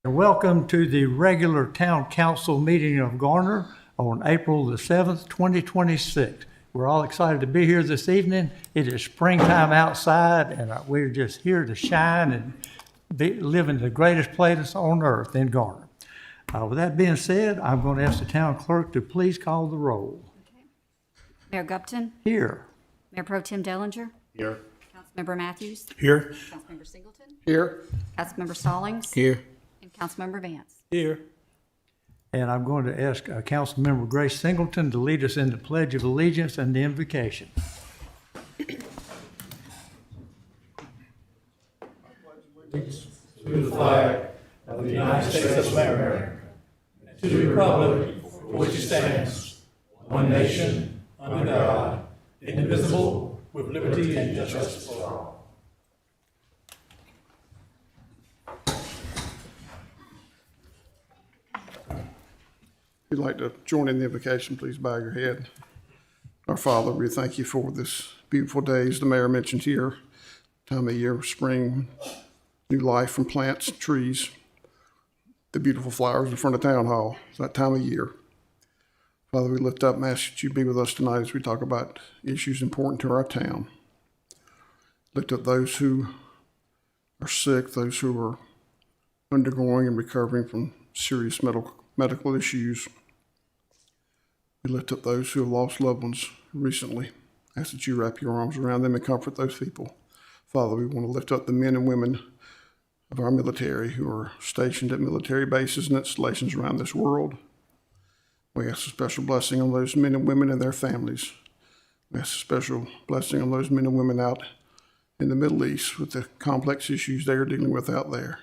Welcome to the regular town council meeting of Garner on April the 7th, 2026. We're all excited to be here this evening. It is springtime outside and we're just here to shine and live in the greatest place on earth in Garner. With that being said, I'm going to ask the town clerk to please call the roll. Mayor Gupton? Here. Mayor Pro Tem Dellinger? Here. Councilmember Matthews? Here. Councilmember Singleton? Here. Councilmember Stallings? Here. And Councilmember Vance. Here. And I'm going to ask Councilmember Grace Singleton to lead us in the Pledge of Allegiance and the invocation. To the flag of the United States of America, and to the republic for which it stands, one nation, under God, indivisible, with liberty and justice for all. If you'd like to join in the invocation, please bow your head. Our Father, we thank you for this beautiful day, as the mayor mentioned here, time of year, spring, new life from plants, trees, the beautiful flowers in front of Town Hall. It's that time of year. Father, we lift up and ask that you be with us tonight as we talk about issues important to our town. Lift up those who are sick, those who are undergoing and recovering from serious medical issues. We lift up those who have lost loved ones recently. Ask that you wrap your arms around them and comfort those people. Father, we want to lift up the men and women of our military who are stationed at military bases and installations around this world. We ask a special blessing on those men and women and their families. We ask a special blessing on those men and women out in the Middle East with the complex issues they are dealing with out there.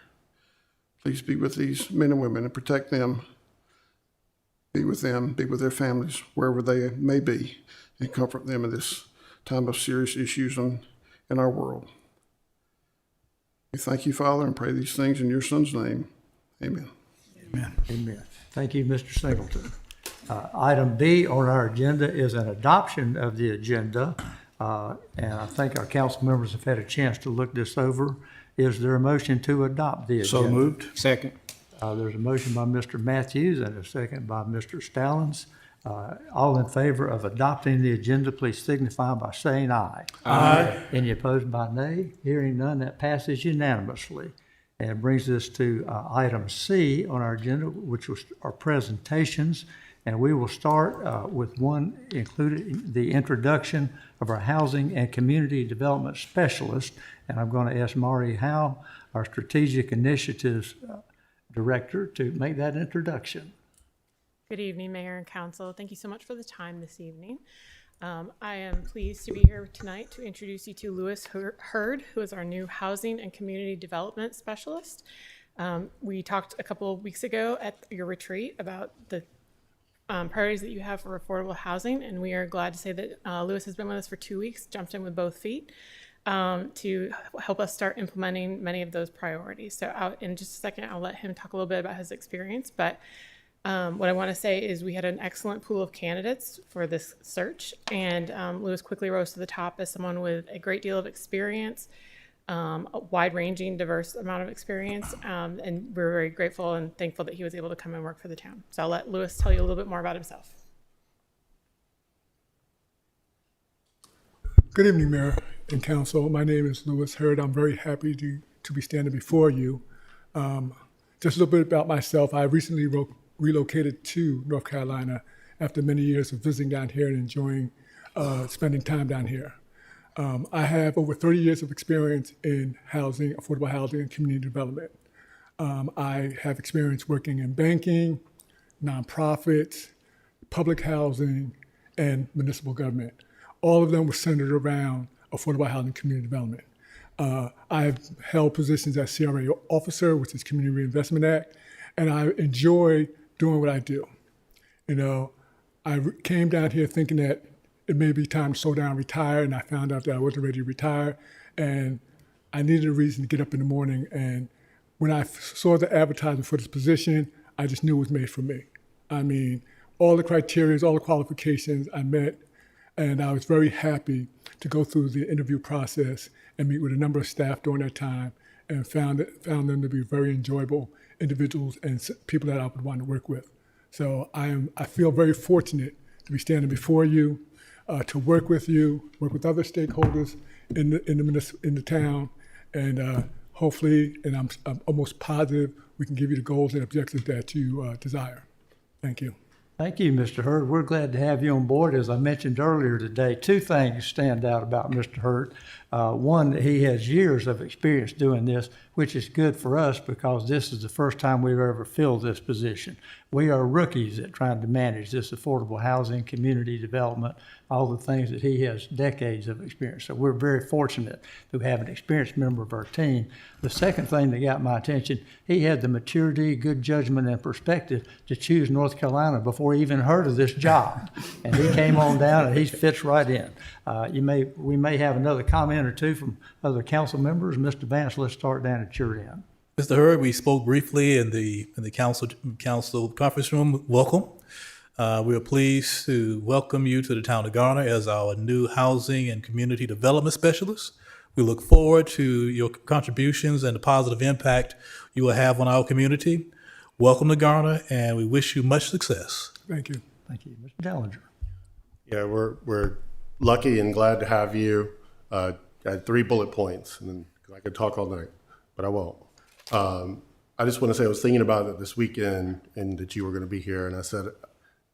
Please be with these men and women and protect them. Be with them, be with their families, wherever they may be, and comfort them in this time of serious issues in our world. We thank you, Father, and pray these things in your Son's name. Amen. Amen. Amen. Thank you, Mr. Singleton. Item B on our agenda is an adoption of the agenda, and I think our council members have had a chance to look this over. Is there a motion to adopt the agenda? So moved. Second. There's a motion by Mr. Matthews and a second by Mr. Stallings. All in favor of adopting the agenda, please signify by saying aye. Aye. Any opposed by nay? Hearing none, that passes unanimously. And it brings us to item C on our agenda, which was our presentations. And we will start with one including the introduction of our Housing and Community Development Specialist. And I'm going to ask Mari Howe, our Strategic Initiatives Director, to make that introduction. Good evening, Mayor and Council. Thank you so much for the time this evening. I am pleased to be here tonight to introduce you to Lewis Hurd, who is our new Housing and Community Development Specialist. We talked a couple of weeks ago at your retreat about the priorities that you have for affordable housing, and we are glad to say that Lewis has been with us for 2 weeks, jumped in with both feet to help us start implementing many of those priorities. So in just a second, I'll let him talk a little bit about his experience, but what I want to say is we had an excellent pool of candidates for this search, and Lewis quickly rose to the top as someone with a great deal of experience, a wide-ranging, diverse amount of experience, and we're very grateful and thankful that he was able to come and work for the town. So I'll let Lewis tell you a little bit more about himself. Good evening, Mayor and Council. My name is Lewis Hurd. I'm very happy to be standing before you. Just a little bit about myself. I recently relocated to North Carolina after many years of visiting down here and enjoying spending time down here. I have over 30 years of experience in housing, affordable housing, and community development. I have experience working in banking, nonprofits, public housing, and municipal government. All of them were centered around affordable housing and community development. I have held positions as CRA officer, which is Community Reinvestment Act, and I enjoy doing what I do. You know, I came down here thinking that it may be time to slow down and retire, and I found out that I wasn't ready to retire, and I needed a reason to get up in the morning. And when I saw the advertisement for this position, I just knew it was made for me. I mean, all the criteria, all the qualifications I met, and I was very happy to go through the interview process and meet with a number of staff during that time, and found them to be very enjoyable individuals and people that I would want to work with. So I feel very fortunate to be standing before you, to work with you, work with other stakeholders in the town, and hopefully, and I'm almost positive, we can give you the goals and objectives that you desire. Thank you. Thank you, Mr. Hurd. We're glad to have you on board. As I mentioned earlier today, two things stand out about Mr. Hurd. One, he has years of experience doing this, which is good for us because this is the first time we've ever filled this position. We are rookies at trying to manage this affordable housing, community development, all the things that he has decades of experience. So we're very fortunate to have an experienced member of our team. The second thing that got my attention, he had the maturity, good judgment, and perspective to choose North Carolina before he even heard of this job. And he came on down and he fits right in. We may have another comment or two from other council members. Mr. Vance, let's start down at your end. Mr. Hurd, we spoke briefly in the council conference room. Welcome. We are pleased to welcome you to the town of Garner as our new housing and community development specialist. We look forward to your contributions and the positive impact you will have on our community. Welcome to Garner, and we wish you much success. Thank you. Thank you. Mr. Dellinger. Yeah, we're lucky and glad to have you. I had 3 bullet points, and then I could talk all night, but I won't. I just want to say I was thinking about it this weekend and that you were going to be here, and I said,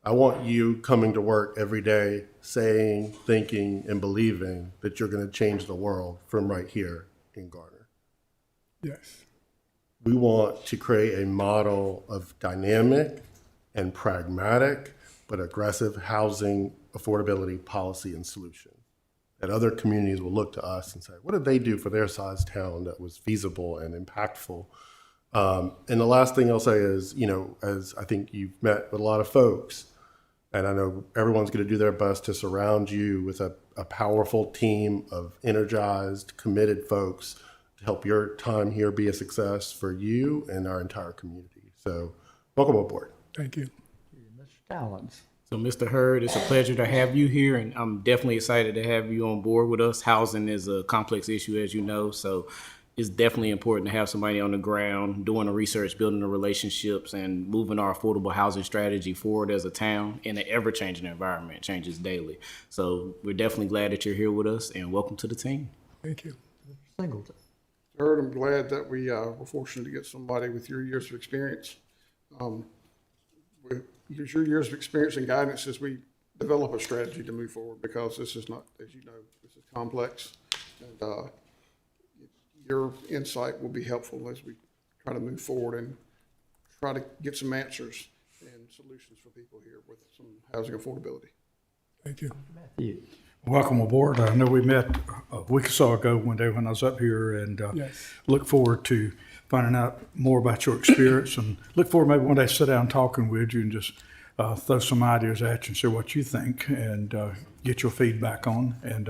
I want you coming to work every day saying, thinking, and believing that you're going to change the world from right here in Garner. Yes. We want to create a model of dynamic and pragmatic but aggressive housing affordability policy and solution that other communities will look to us and say, what did they do for their size town that was feasible and impactful? And the last thing I'll say is, as I think you've met with a lot of folks, and I know everyone's going to do their best to surround you with a powerful team of energized, committed folks to help your time here be a success for you and our entire community. So welcome aboard. Thank you. Mr. Stallings. So, Mr. Hurd, it's a pleasure to have you here, and I'm definitely excited to have you on board with us. Housing is a complex issue, as you know, so it's definitely important to have somebody on the ground doing the research, building the relationships, and moving our affordable housing strategy forward as a town in an ever-changing environment. It changes daily. So we're definitely glad that you're here with us, and welcome to the team. Thank you. Mr. Singleton. Third, I'm glad that we were fortunate to get somebody with your years of experience. Use your years of experience and guidance as we develop a strategy to move forward, because this is not, as you know, this is complex. And your insight will be helpful as we try to move forward and try to get some answers and solutions for people here with some housing affordability. Thank you. Matthew. Welcome aboard. I know we met a week or so ago one day when I was up here, and Yes. look forward to finding out more about your experience, and look forward maybe one day sit down talking with you and just throw some ideas at you and see what you think and get your feedback on. And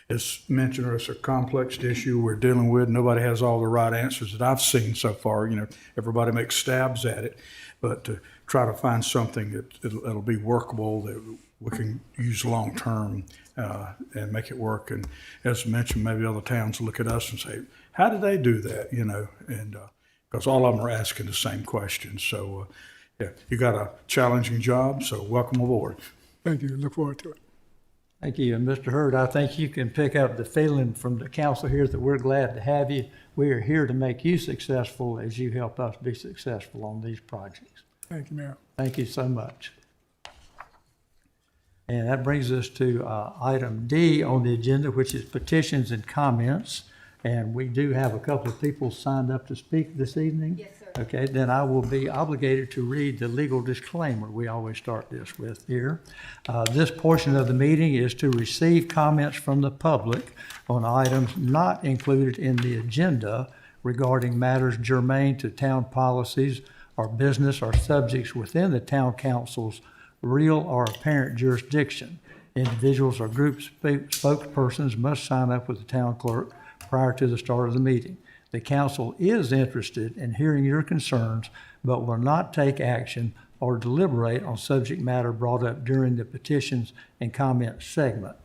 as mentioned, it's a complex issue we're dealing with. Nobody has all the right answers that I've seen so far. Everybody makes stabs at it, but to try to find something that it'll be workable, that we can use long term and make it work. And as mentioned, maybe other towns look at us and say, how did they do that? And because all of them are asking the same questions. So yeah, you got a challenging job, so welcome aboard. Thank you. Look forward to it. Thank you. And Mr. Hurd, I think you can pick up the feeling from the council here that we're glad to have you. We are here to make you successful as you help us be successful on these projects. Thank you, Mayor. Thank you so much. And that brings us to item D on the agenda, which is petitions and comments. And we do have a couple of people signed up to speak this evening. Yes, sir. Okay, then I will be obligated to read the legal disclaimer. We always start this with here. This portion of the meeting is to receive comments from the public on items not included in the agenda regarding matters germane to town policies or business or subjects within the town council's real or apparent jurisdiction. Individuals or group spokespersons must sign up with the town clerk prior to the start of the meeting. The council is interested in hearing your concerns, but will not take action or deliberate on subject matter brought up during the petitions and comments segment.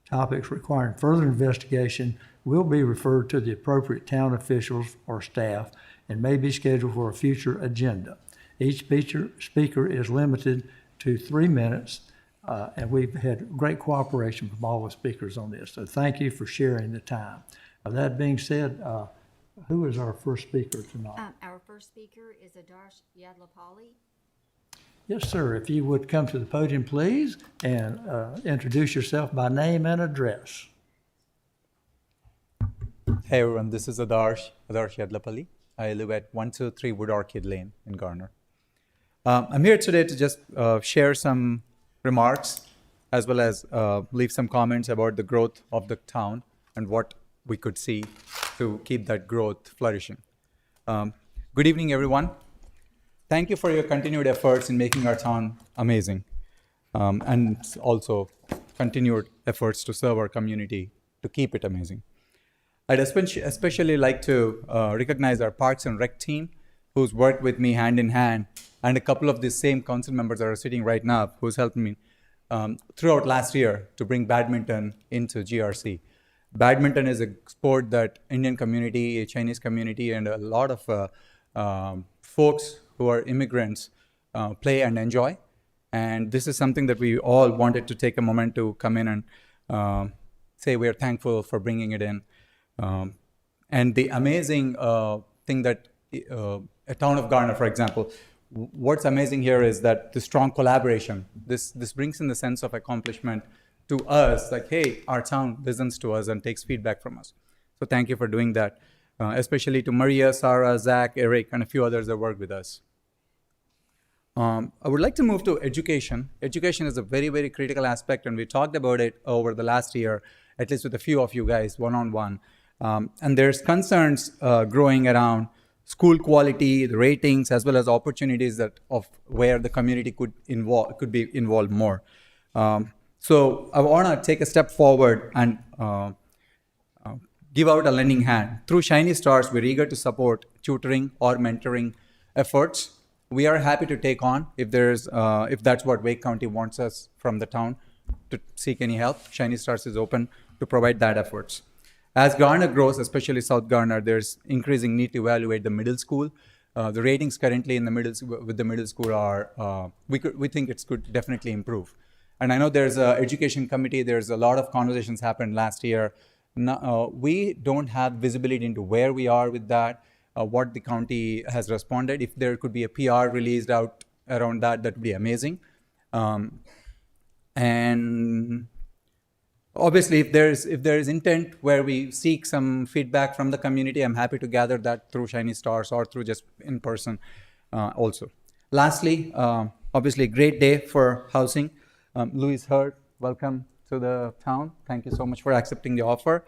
Topics requiring further investigation will be referred to the appropriate town officials or staff, and may be scheduled for a future agenda. Each speaker is limited to 3 minutes, and we've had great cooperation from all the speakers on this. So thank you for sharing the time. That being said, who is our first speaker tonight? Our first speaker is Adarsh Yadlapali. Yes, sir. If you would come to the podium, please, and introduce yourself by name and address. Hey everyone, this is Adarsh Yadlapali. I live at 123 Wood Orchid Lane in Garner. I'm here today to just share some remarks as well as leave some comments about the growth of the town and what we could see to keep that growth flourishing. Good evening, everyone. Thank you for your continued efforts in making our town amazing, and also continued efforts to serve our community to keep it amazing. I'd especially like to recognize our Parks and Rec team, who's worked with me hand in hand, and a couple of the same council members that are sitting right now, who's helped me throughout last year to bring badminton into GRC. Badminton is a sport that Indian community, Chinese community, and a lot of folks who are immigrants play and enjoy. And this is something that we all wanted to take a moment to come in and say we are thankful for bringing it in. And the amazing thing that a town of Garner, for example, what's amazing here is that the strong collaboration, this brings in the sense of accomplishment to us, like, hey, our town listens to us and takes feedback from us. So thank you for doing that, especially to Maria, Sarah, Zach, Eric, and a few others that work with us. I would like to move to education. Education is a very, very critical aspect, and we talked about it over the last year, at least with a few of you guys, one-on-one. And there's concerns growing around school quality, the ratings, as well as opportunities of where the community could be involved more. So I want to take a step forward and give out a lending hand. Through Shiny Stars, we're eager to support tutoring or mentoring efforts. We are happy to take on if that's what Wake County wants us from the town to seek any help. Shiny Stars is open to provide that efforts. As Garner grows, especially South Garner, there's increasing need to evaluate the middle school. The ratings currently in the middle school are, we think it could definitely improve. And I know there's an education committee, there's a lot of conversations happened last year. We don't have visibility into where we are with that, what the county has responded. If there could be a PR released out around that, that would be amazing. And obviously, if there is intent where we seek some feedback from the community, I'm happy to gather that through Shiny Stars or through just in person also. Lastly, obviously, great day for housing. Louis Hurd, welcome to the town. Thank you so much for accepting the offer.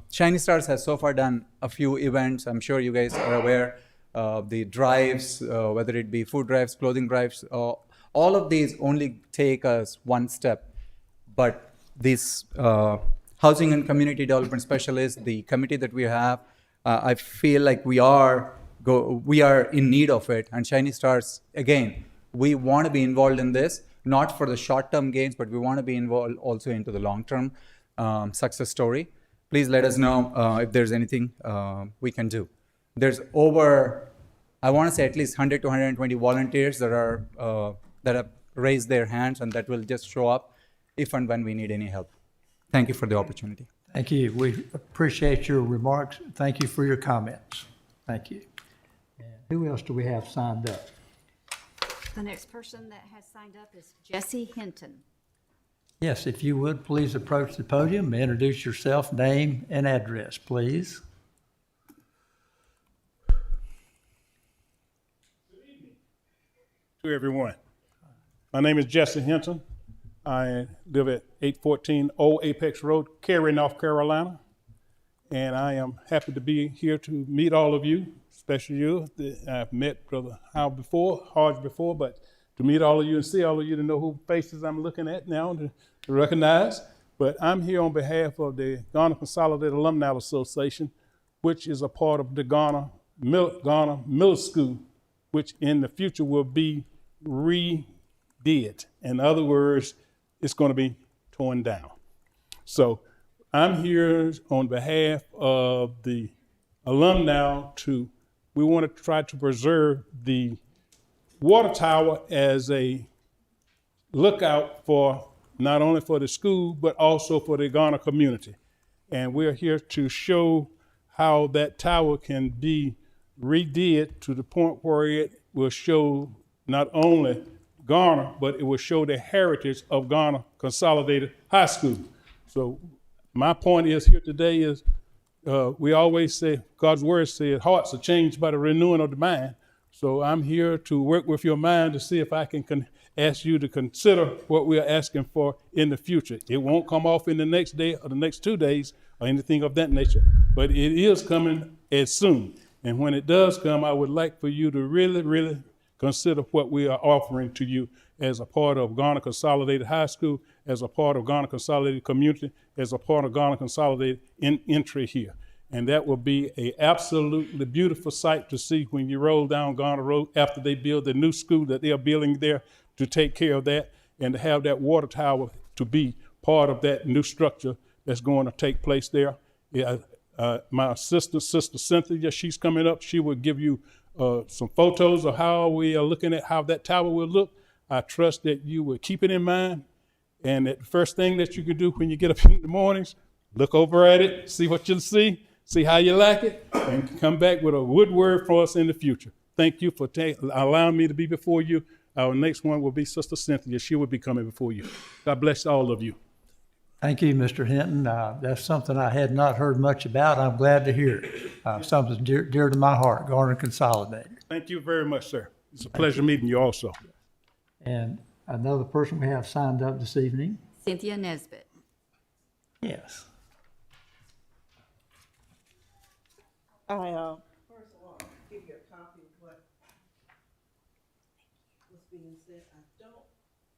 Shiny Stars has so far done a few events. I'm sure you guys are aware of the drives, whether it be food drives, clothing drives. All of these only take us one step. But this housing and community development specialist, the committee that we have, I feel like we are in need of it. And Shiny Stars, again, we want to be involved in this, not for the short-term gains, but we want to be involved also into the long-term success story. Please let us know if there's anything we can do. There's over, I want to say at least 100 to 120 volunteers that have raised their hands and that will just show up if and when we need any help. Thank you for the opportunity. Thank you. We appreciate your remarks. Thank you for your comments. Thank you. And who else do we have signed up? The next person that has signed up is Jesse Hinton. Yes, if you would, please approach the podium, introduce yourself, name and address, please. To everyone. My name is Jesse Hinton. I live at 814 Old Apex Road, Cary, North Carolina. And I am happy to be here to meet all of you, especially you. I've met Brother Hodge before, but to meet all of you and see all of you, to know who faces I'm looking at now, to recognize. But I'm here on behalf of the Garner Consolidated Alumni Association, which is a part of the Garner Middle School, which in the future will be redid. In other words, it's going to be torn down. So I'm here on behalf of the alumni we want to try to preserve the water tower as a lookout for not only for the school, but also for the Garner community. And we're here to show how that tower can be redid to the point where it will show not only Garner, but it will show the heritage of Garner Consolidated High School. So my point is here today is we always say, God's word says, hearts are changed by the renewing of the mind. So I'm here to work with your mind to see if I can ask you to consider what we are asking for in the future. It won't come off in the next day or the next 2 days or anything of that nature, but it is coming as soon. And when it does come, I would like for you to really, really consider what we are offering to you as a part of Garner Consolidated High School, as a part of Garner Consolidated Community, as a part of Garner Consolidated entry here. And that will be a absolutely beautiful sight to see when you roll down Garner Road after they build the new school that they are building there to take care of that and to have that water tower to be part of that new structure that's going to take place there. My assistant, Sister Cynthia, she's coming up. She will give you some photos of how we are looking at how that tower will look. I trust that you will keep it in mind. And that the first thing that you can do when you get up in the mornings, look over at it, see what you'll see how you like it, and come back with a good word for us in the future. Thank you for allowing me to be before you. Our next one will be Sister Cynthia. She will be coming before you. God bless all of you. Thank you, Mr. Hinton. That's something I had not heard much about. I'm glad to hear it. Something dear to my heart, Garner Consolidated. Thank you very much, sir. It's a pleasure meeting you also. And another person we have signed up this evening. Cynthia Nesbitt. Yes. I first of all give you a copy of what was being said.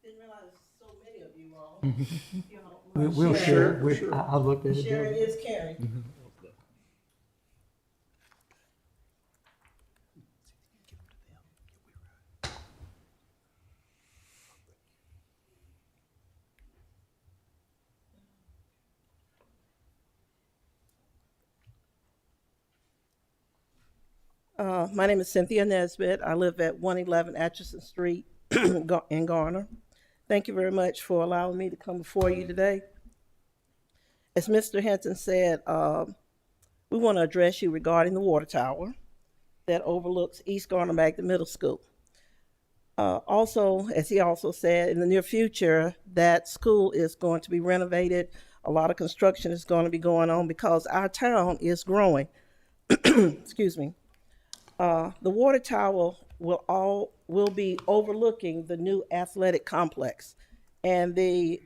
Didn't realize so many of you all. You know, We'll share. I looked at it. sharing is caring. My name is Cynthia Nesbitt. I live at 111 Atchison Street in Garner. Thank you very much for allowing me to come before you today. As Mr. Hinton said, we want to address you regarding the water tower that overlooks East Garner Magnet Middle School. Also, as he also said, in the near future, that school is going to be renovated. A lot of construction is going to be going on because our town is growing. Excuse me. The water tower will be overlooking the new athletic complex, and the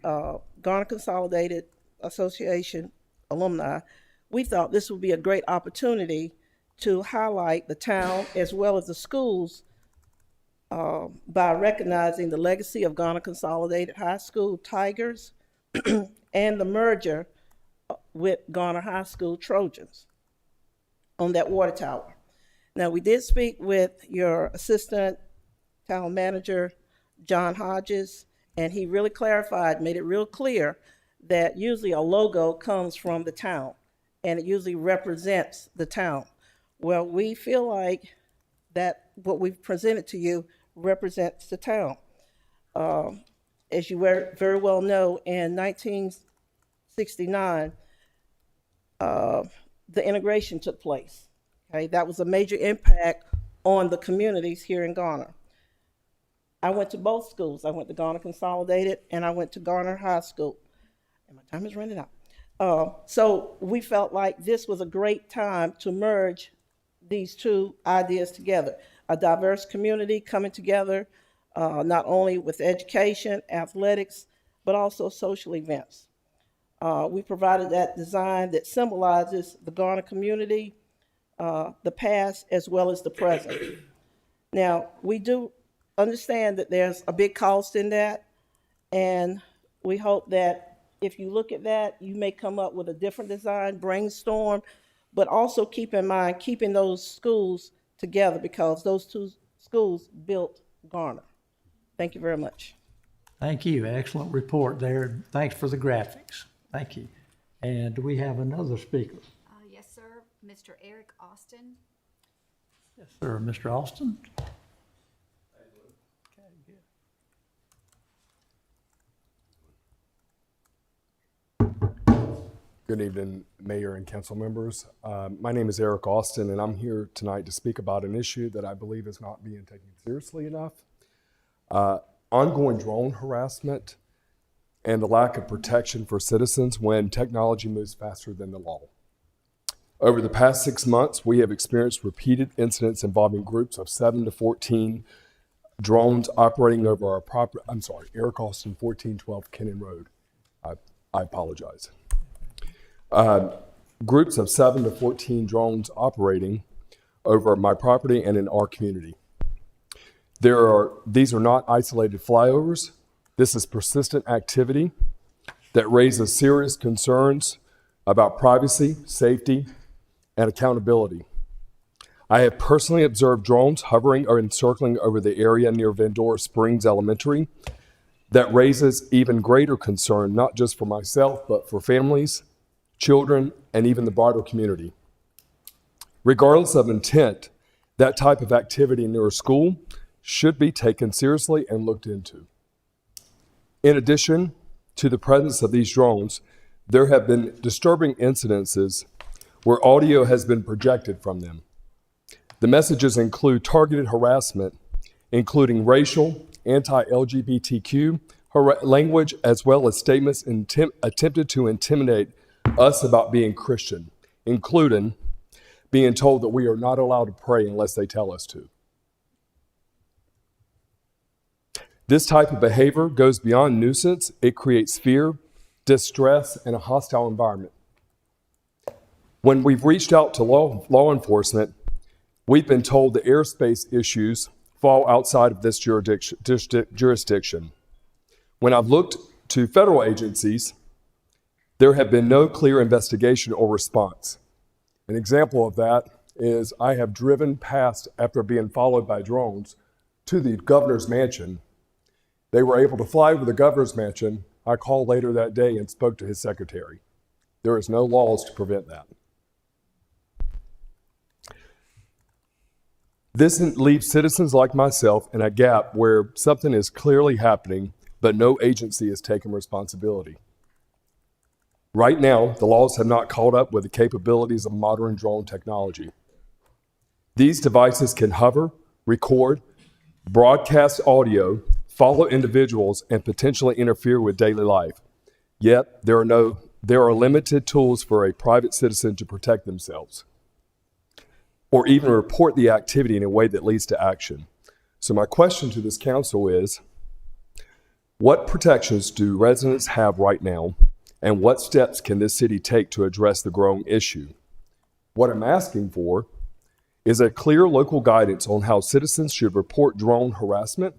Garner Consolidated Association alumni, we thought this would be a great opportunity to highlight the town as well as the schools by recognizing the legacy of Garner Consolidated High School Tigers and the merger with Garner High School Trojans on that water tower. Now, we did speak with your assistant town manager, John Hodges, and he really clarified, made it real clear that usually a logo comes from the town, and it usually represents the town. Well, we feel like that what we've presented to you represents the town. As you very well know, in 1969, the integration took place. Okay, that was a major impact on the communities here in Garner. I went to both schools. I went to Garner Consolidated and I went to Garner High School. And my time is running out. So we felt like this was a great time to merge these two ideas together. A diverse community coming together, not only with education, athletics, but also social events. We provided that design that symbolizes the Garner community, the past as well as the present. Now, we do understand that there's a big cost in that, and we hope that if you look at that, you may come up with a different design, brainstorm, but also keep in mind keeping those schools together because those two schools built Garner. Thank you very much. Thank you. Excellent report there. Thanks for the graphics. Thank you. And do we have another speaker? Yes, sir. Mr. Eric Austin. Yes, sir. Mr. Austin? Good evening, Mayor and council members. My name is Eric Austin, and I'm here tonight to speak about an issue that I believe is not being taken seriously enough. Ongoing drone harassment and the lack of protection for citizens when technology moves faster than the law. Over the past 6 months, we have experienced repeated incidents involving groups of 7 to 14 drones operating over our property. I'm sorry, Eric Austin, 1412 Kennan Road. I apologize. Groups of 7 to 14 drones operating over my property and in our community. These are not isolated flyovers. This is persistent activity that raises serious concerns about privacy, safety, and accountability. I have personally observed drones hovering or encircling over the area near Vendora Springs Elementary. That raises even greater concern, not just for myself, but for families, children, and even the broader community. Regardless of intent, that type of activity near a school should be taken seriously and looked into. In addition to the presence of these drones, there have been disturbing incidences where audio has been projected from them. The messages include targeted harassment, including racial, anti-LGBTQ language, as well as statements attempted to intimidate us about being Christian, including being told that we are not allowed to pray unless they tell us to. This type of behavior goes beyond nuisance. It creates fear, distress, and a hostile environment. When we've reached out to law enforcement, we've been told the airspace issues fall outside of this jurisdiction. When I've looked to federal agencies, there have been no clear investigation or response. An example of that is I have driven past, after being followed by drones, to the governor's mansion. They were able to fly over the governor's mansion. I called later that day and spoke to his secretary. There is no laws to prevent that. This leaves citizens like myself in a gap where something is clearly happening, but no agency is taking responsibility. Right now, the laws have not caught up with the capabilities of modern drone technology. These devices can hover, record, broadcast audio, follow individuals, and potentially interfere with daily life. Yet, there are limited tools for a private citizen to protect themselves, or even report the activity in a way that leads to action. So my question to this council is, what protections do residents have right now, and what steps can this city take to address the growing issue? What I'm asking for is a clear local guidance on how citizens should report drone harassment,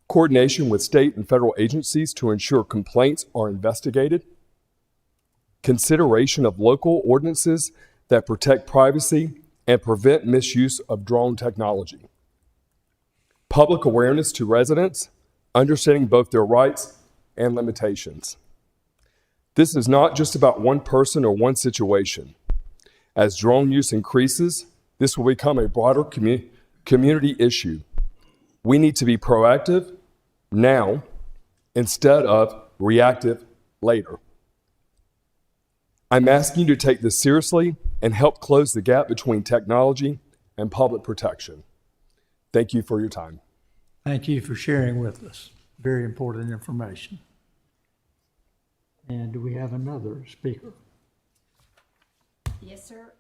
coordination with state and federal agencies to ensure complaints are investigated, consideration of local ordinances that protect privacy and prevent misuse of drone technology, public awareness to residents, understanding both their rights and limitations. This is not just about one person or one situation. As drone use increases, this will become a broader community issue. We need to be proactive now instead of reactive later. I'm asking you to take this seriously and help close the gap between technology and public protection. Thank you for your time. Thank you for sharing with us. Very important information. And do we have another speaker? Yes, sir.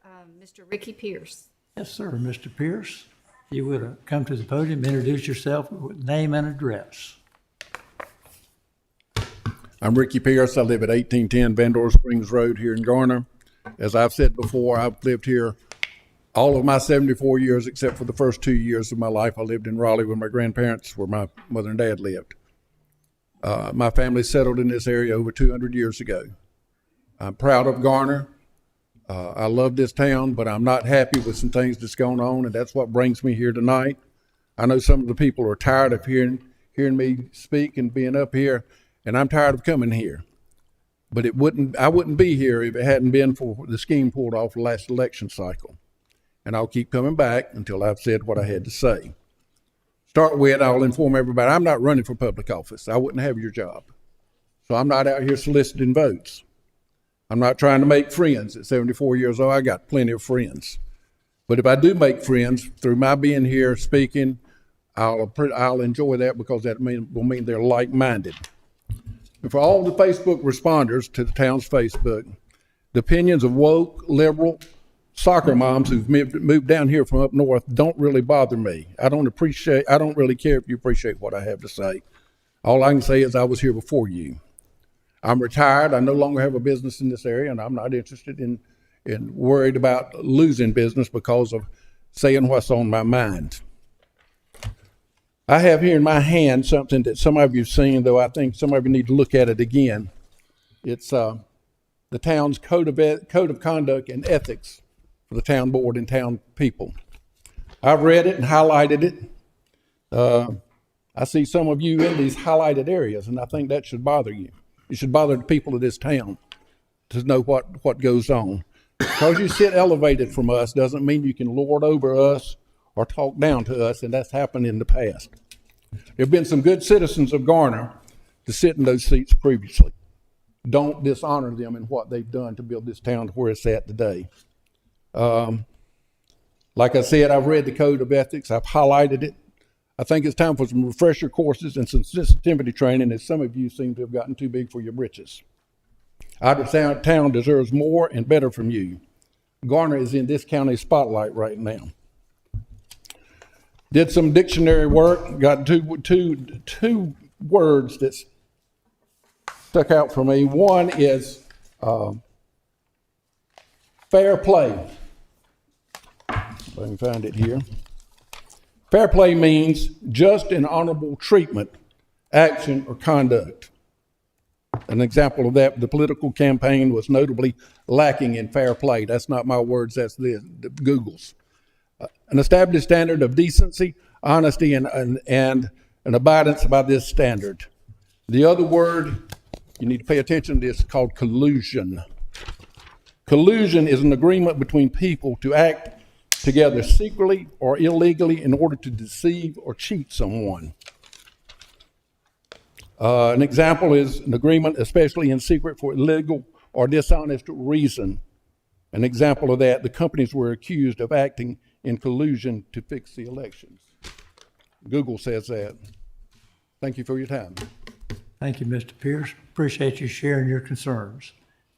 Mr. Ricky Pierce. Yes, sir. Mr. Pierce, if you would come to the podium, introduce yourself with name and address. I'm Ricky Pierce. I live at 1810 Vendora Springs Road here in Garner. As I've said before, I've lived here all of my 74 years, except for the first 2 years of my life. I lived in Raleigh with my grandparents, where my mother and dad lived. My family settled in this area over 200 years ago. I'm proud of Garner. I love this town, but I'm not happy with some things that's going on, and that's what brings me here tonight. I know some of the people are tired of hearing me speak and being up here, and I'm tired of coming here. But I wouldn't be here if it hadn't been for the scheme pulled off the last election cycle. and I'll keep coming back until I've said what I had to say. Start with, I'll inform everybody, I'm not running for public office. I wouldn't have your job. So I'm not out here soliciting votes. I'm not trying to make friends. At 74 years old, I got plenty of friends. But if I do make friends through my being here speaking, I'll enjoy that because that will mean they're like-minded. And for all the Facebook responders to the town's Facebook, the opinions of woke, liberal, soccer moms who've moved down here from up north don't really bother me. I don't really care if you appreciate what I have to say. All I can say is I was here before you. I'm retired. I no longer have a business in this area, and I'm not interested in worried about losing business because of saying what's on my mind. I have here in my hand something that some of you have seen, though I think some of you need to look at it again. It's the town's code of conduct and ethics for the town board and town people. I've read it and highlighted it. I see some of you in these highlighted areas, and I think that should bother you. It should bother the people of this town to know what goes on. Because you sit elevated from us doesn't mean you can lord over us or talk down to us, and that's happened in the past. There have been some good citizens of Garner to sit in those seats previously. Don't dishonor them in what they've done to build this town to where it's at today. Like I said, I've read the code of ethics. I've highlighted it. I think it's time for some refresher courses and some sensitivity training, as some of you seem to have gotten too big for your britches. Our town deserves more and better from you. Garner is in this county spotlight right now. Did some dictionary work, got two words that stuck out for me. One is fair play. If I can find it here. Fair play means just and honorable treatment, action, or conduct. An example of that, the political campaign was notably lacking in fair play. That's not my words, that's the Google's. An established standard of decency, honesty, and an abidance by this standard. The other word, you need to pay attention to this, called collusion. Collusion is an agreement between people to act together secretly or illegally in order to deceive or cheat someone. An example is an agreement, especially in secret, for illegal or dishonest reason. An example of that, the companies were accused of acting in collusion to fix the elections. Google says that. Thank you for your time. Thank you, Mr. Pierce. Appreciate you sharing your concerns.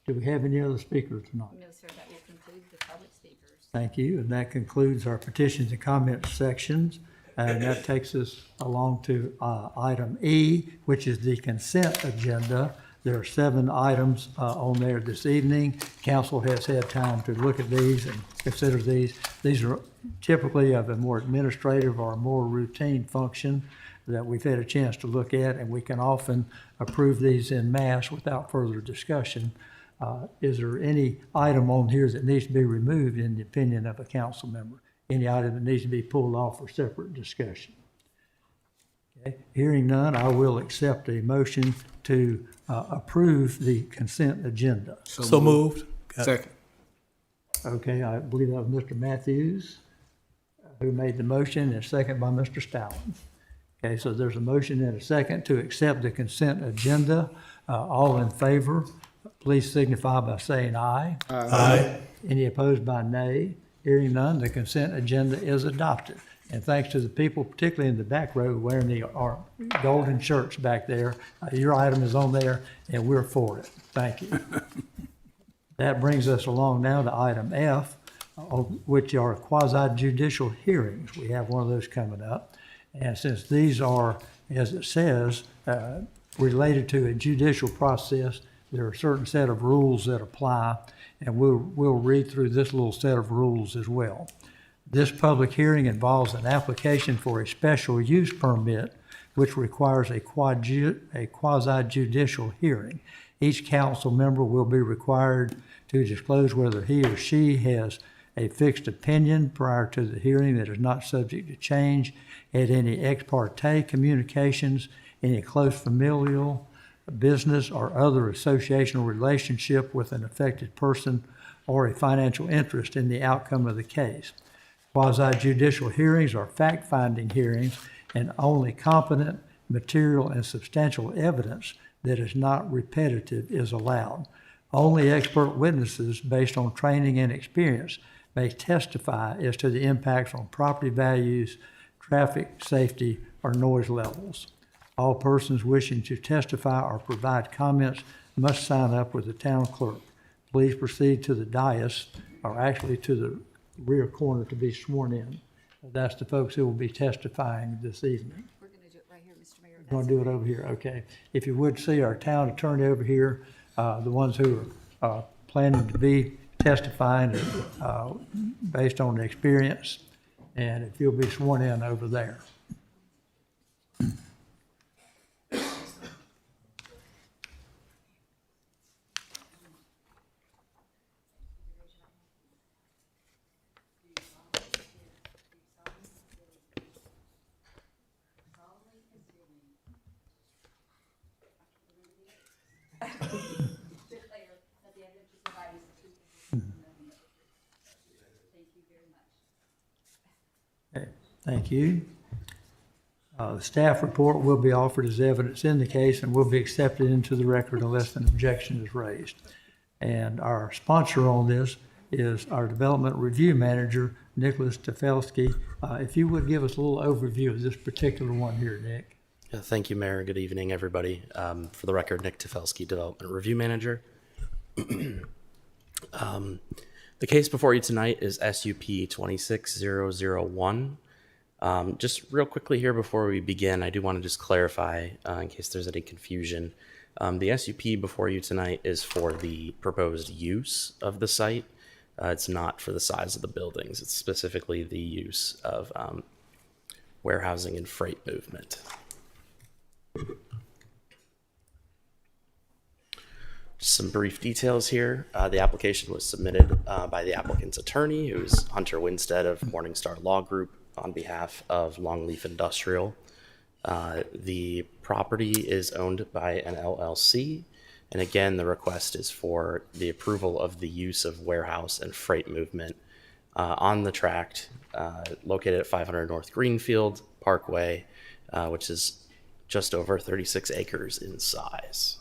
Do we have any other speakers tonight? No, sir, that will conclude the public speakers. Thank you, and that concludes our petitions and comments sections. And that takes us along to item E, which is the consent agenda. There are 7 items on there this evening. Council has had time to look at these and consider these. These are typically of a more administrative or more routine function that we've had a chance to look at, and we can often approve these en masse without further discussion. Is there any item on here that needs to be removed in the opinion of a council member? Any item that needs to be pulled off for separate discussion? Okay. Hearing none, I will accept a motion to approve the consent agenda. So moved. Second. Okay, I believe that was Mr. Matthews who made the motion, and a second by Mr. Stallings. Okay, so there's a motion and a second to accept the consent agenda. All in favor, please signify by saying aye. Aye. Any opposed by nay? Hearing none, the consent agenda is adopted. And thanks to the people, particularly in the back row, wearing our golden shirts back there. Your item is on there, and we're for it. Thank you. That brings us along now to item F, which are quasi-judicial hearings. We have one of those coming up. And since these are, as it says, related to a judicial process, there are a certain set of rules that apply, and we'll read through this little set of rules as well. This public hearing involves an application for a special use permit, which requires a quasi-judicial hearing. Each council member will be required to disclose whether he or she has a fixed opinion prior to the hearing that is not subject to change at any ex parte communications, any close familial, business, or other associational relationship with an affected person or a financial interest in the outcome of the case. Quasi judicial hearings are fact-finding hearings, and only competent, material, and substantial evidence that is not repetitive is allowed. Only expert witnesses based on training and experience may testify as to the impacts on property values, traffic safety, or noise levels. All persons wishing to testify or provide comments must sign up with the town clerk. Please proceed to the dais, or actually to the rear corner, to be sworn in. That's the folks who will be testifying this evening. We're going to do it right here, Mr. Mayor. Going to do it over here, okay. If you would see our town attorney over here, the ones who are planning to be testifying based on the experience, and if you'll be sworn in over there. Okay, thank you. The staff report will be offered as evidence in the case and will be accepted into the record unless an objection is raised. And our sponsor on this is our Development Review Manager, Nicholas Tefelsky. If you would give us a little overview of this particular one here, Nick. Yeah, thank you, Mayor. Good evening, everybody. For the record, Nick Tefelsky, Development Review Manager. The case before you tonight is SUP 26001. Just real quickly here before we begin, I do want to just clarify in case there's any confusion. The SUP before you tonight is for the proposed use of the site. It's not for the size of the buildings. It's specifically the use of warehousing and freight movement. Some brief details here. The application was submitted by the applicant's attorney, who's Hunter Winstead of Morningstar Law Group, on behalf of Longleaf Industrial. The property is owned by an LLC, and again, the request is for the approval of the use of warehouse and freight movement on the tract located at 500 North Greenfield Parkway, which is just over 36 acres in size.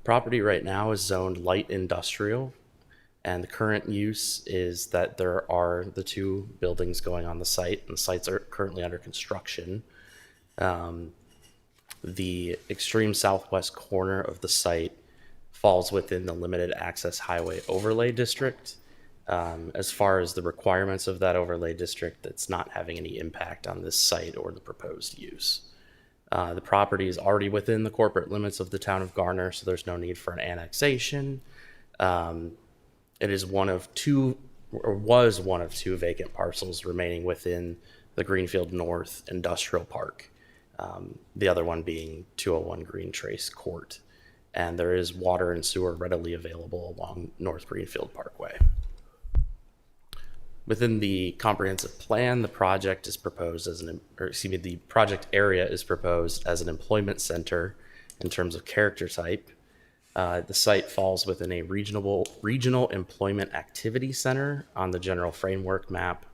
Property right now is zoned light industrial, and the current use is that there are the two buildings going on the site, and the sites are currently under construction. The extreme southwest corner of the site falls within the limited access highway overlay district. As far as the requirements of that overlay district, it's not having any impact on this site or the proposed use. The property is already within the corporate limits of the town of Garner, so there's no need for an annexation. It is one of two, or was one of two vacant parcels remaining within the Greenfield North Industrial Park. The other one being 201 Green Trace Court. And there is water and sewer readily available along North Greenfield Parkway. Within the comprehensive plan, the project is proposed as the project area is proposed as an employment center in terms of character type. The site falls within a regional employment activity center on the general framework map,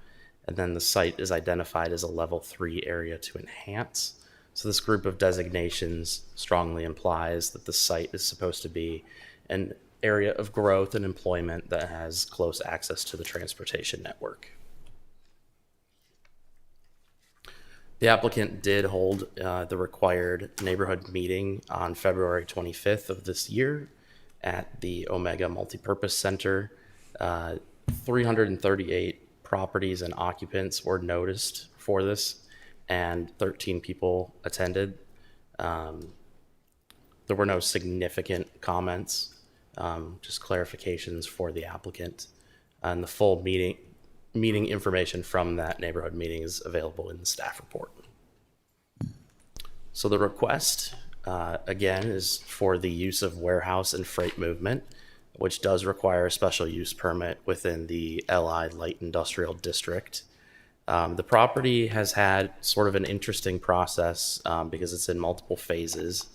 and then the site is identified as a level 3 area to enhance. So this group of designations strongly implies that the site is supposed to be an area of growth and employment that has close access to the transportation network. The applicant did hold the required neighborhood meeting on February 25th of this year at the Omega Multipurpose Center. 338 properties and occupants were noticed for this, and 13 people attended. There were no significant comments. Just clarifications for the applicant, and the full meeting information from that neighborhood meeting is available in the staff report. So the request, again, is for the use of warehouse and freight movement, which does require a special use permit within the LI Light Industrial District. The property has had sort of an interesting process because it's in multiple phases.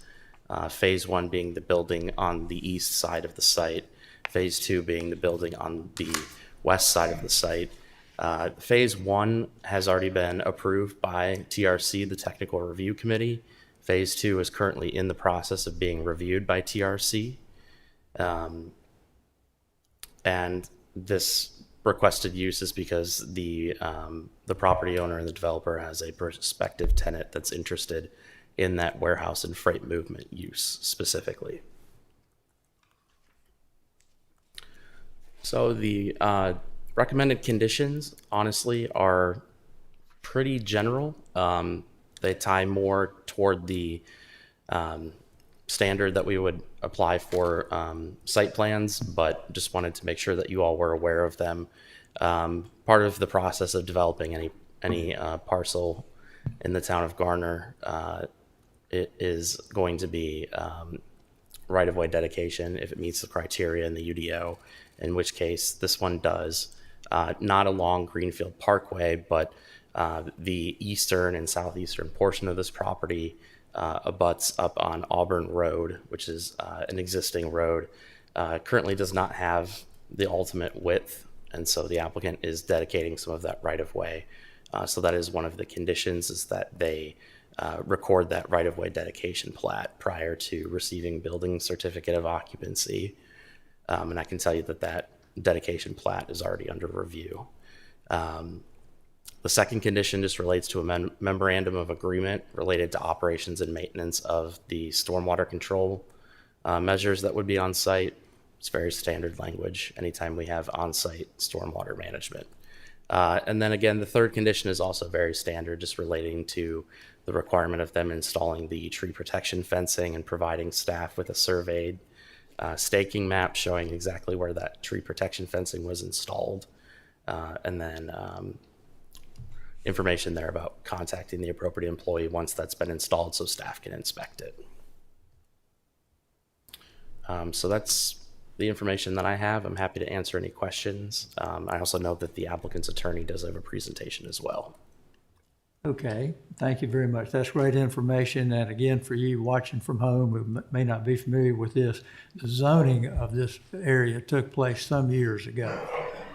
Phase 1 being the building on the east side of the site, phase 2 being the building on the west side of the site. Phase 1 has already been approved by TRC, the Technical Review Committee. Phase 2 is currently in the process of being reviewed by TRC. And this requested use is because the property owner and the developer has a prospective tenant that's interested in that warehouse and freight movement use specifically. So the recommended conditions, honestly, are pretty general. They tie more toward the standard that we would apply for site plans, but just wanted to make sure that you all were aware of them. Part of the process of developing any parcel in the town of Garner, it is going to be right-of-way dedication if it meets the criteria in the UDO, in which case this one does. Not along Greenfield Parkway, but the eastern and southeastern portion of this property abuts up on Auburn Road, which is an existing road. Currently does not have the ultimate width, and so the applicant is dedicating some of that right-of-way. So that is one of the conditions, is that they record that right-of-way dedication plat prior to receiving building certificate of occupancy. And I can tell you that that dedication plat is already under review. The second condition just relates to a memorandum of agreement related to operations and maintenance of the stormwater control measures that would be on site. It's very standard language anytime we have on-site stormwater management. And then again, the third condition is also very standard, just relating to the requirement of them installing the tree protection fencing and providing staff with a surveyed staking map showing exactly where that tree protection fencing was installed. And then information there about contacting the appropriate employee once that's been installed so staff can inspect it. So that's the information that I have. I'm happy to answer any questions. I also know that the applicant's attorney does have a presentation as well. Okay, thank you very much. That's great information. And again, for you watching from home who may not be familiar with this, the zoning of this area took place some years ago.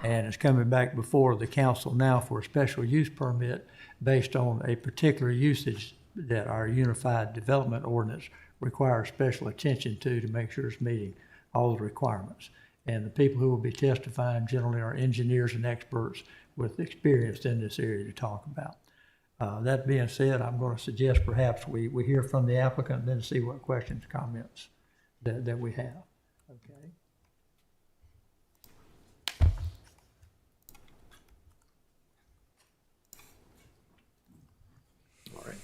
And it's coming back before the council now for a special use permit based on a particular usage that our Unified Development Ordinance requires special attention to make sure it's meeting all the requirements. And the people who will be testifying generally are engineers and experts with experience in this area to talk about. That being said, I'm going to suggest perhaps we hear from the applicant and then see what questions, comments that we have. Okay. All right.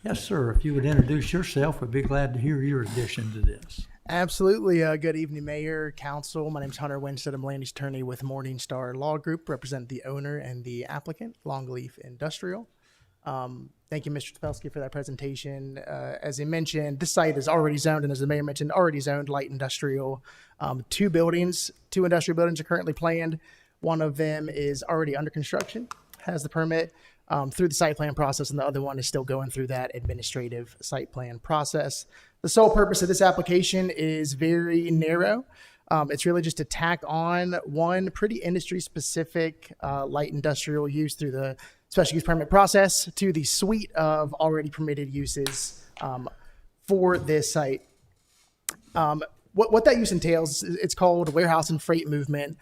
Yes, sir. If you would introduce yourself, we'd be glad to hear your addition to this. Absolutely. Good evening, Mayor, Council. My name is Hunter Winstead. I'm land use attorney with Morningstar Law Group, represent the owner and the applicant, Longleaf Industrial. Thank you, Mr. Tefelsky, for that presentation. As he mentioned, this site is already zoned, and as the mayor mentioned, already zoned light industrial. Two industrial buildings are currently planned. One of them is already under construction, has the permit through the site plan process, and the other one is still going through that administrative site plan process. The sole purpose of this application is very narrow. It's really just to tack on one pretty industry-specific light industrial use through the special use permit process to the suite of already permitted uses for this site. What that use entails, it's called warehouse and freight movement.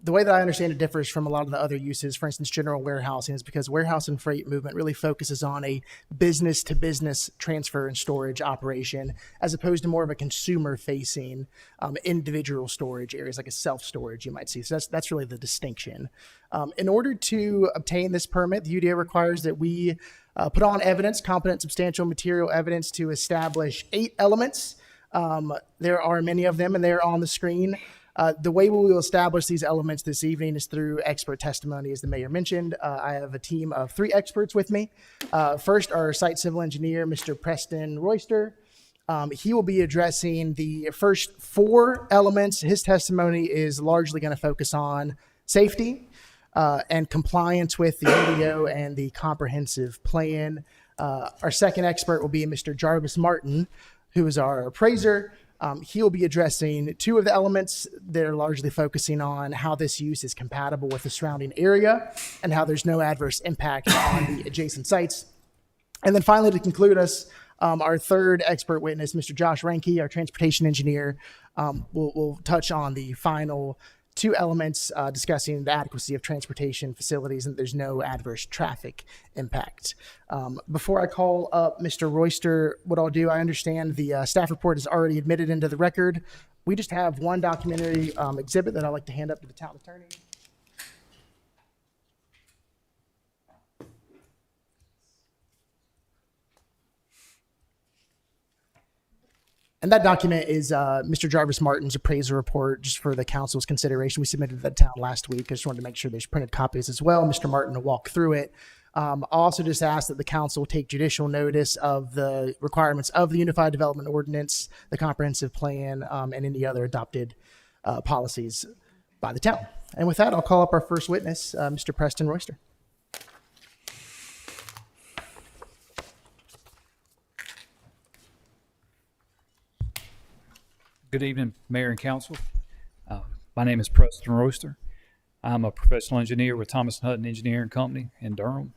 The way that I understand it differs from a lot of the other uses, for instance, general warehousing, is because warehouse and freight movement really focuses on a business-to-business transfer and storage operation, as opposed to more of a consumer-facing individual storage areas, like a self-storage you might see. So that's really the distinction. In order to obtain this permit, the UDO requires that we put on evidence, competent, substantial material evidence to establish 8 elements. There are many of them, and they're on the screen. The way we will establish these elements this evening is through expert testimony, as the mayor mentioned. I have a team of 3 experts with me. First, our site civil engineer, Mr. Preston Royster. He will be addressing the first 4 elements. His testimony is largely going to focus on safety and compliance with the UDO and the comprehensive plan. Our second expert will be Mr. Jarvis Martin, who is our appraiser. He'll be addressing two of the elements that are largely focusing on how this use is compatible with the surrounding area and how there's no adverse impact on the adjacent sites. And then finally, to conclude us, our third expert witness, Mr. Josh Ranke, our transportation engineer, will touch on the final two elements discussing the adequacy of transportation facilities and there's no adverse traffic impact. Before I call up Mr. Royster, what I'll do, I understand the staff report is already admitted into the record. We just have one documentary exhibit that I'd like to hand up to the town attorney. And that document is Mr. Jarvis Martin's appraisal report, just for the council's consideration. We submitted to the town last week. I just wanted to make sure there's printed copies as well. Mr. Martin will walk through it. I'll also just ask that the council take judicial notice of the requirements of the Unified Development Ordinance, the comprehensive plan, and any other adopted policies by the town. And with that, I'll call up our first witness, Mr. Preston Royster. Good evening, Mayor and Council. My name is Preston Royster. I'm a professional engineer with Thomas & Hutton Engineering Company in Durham.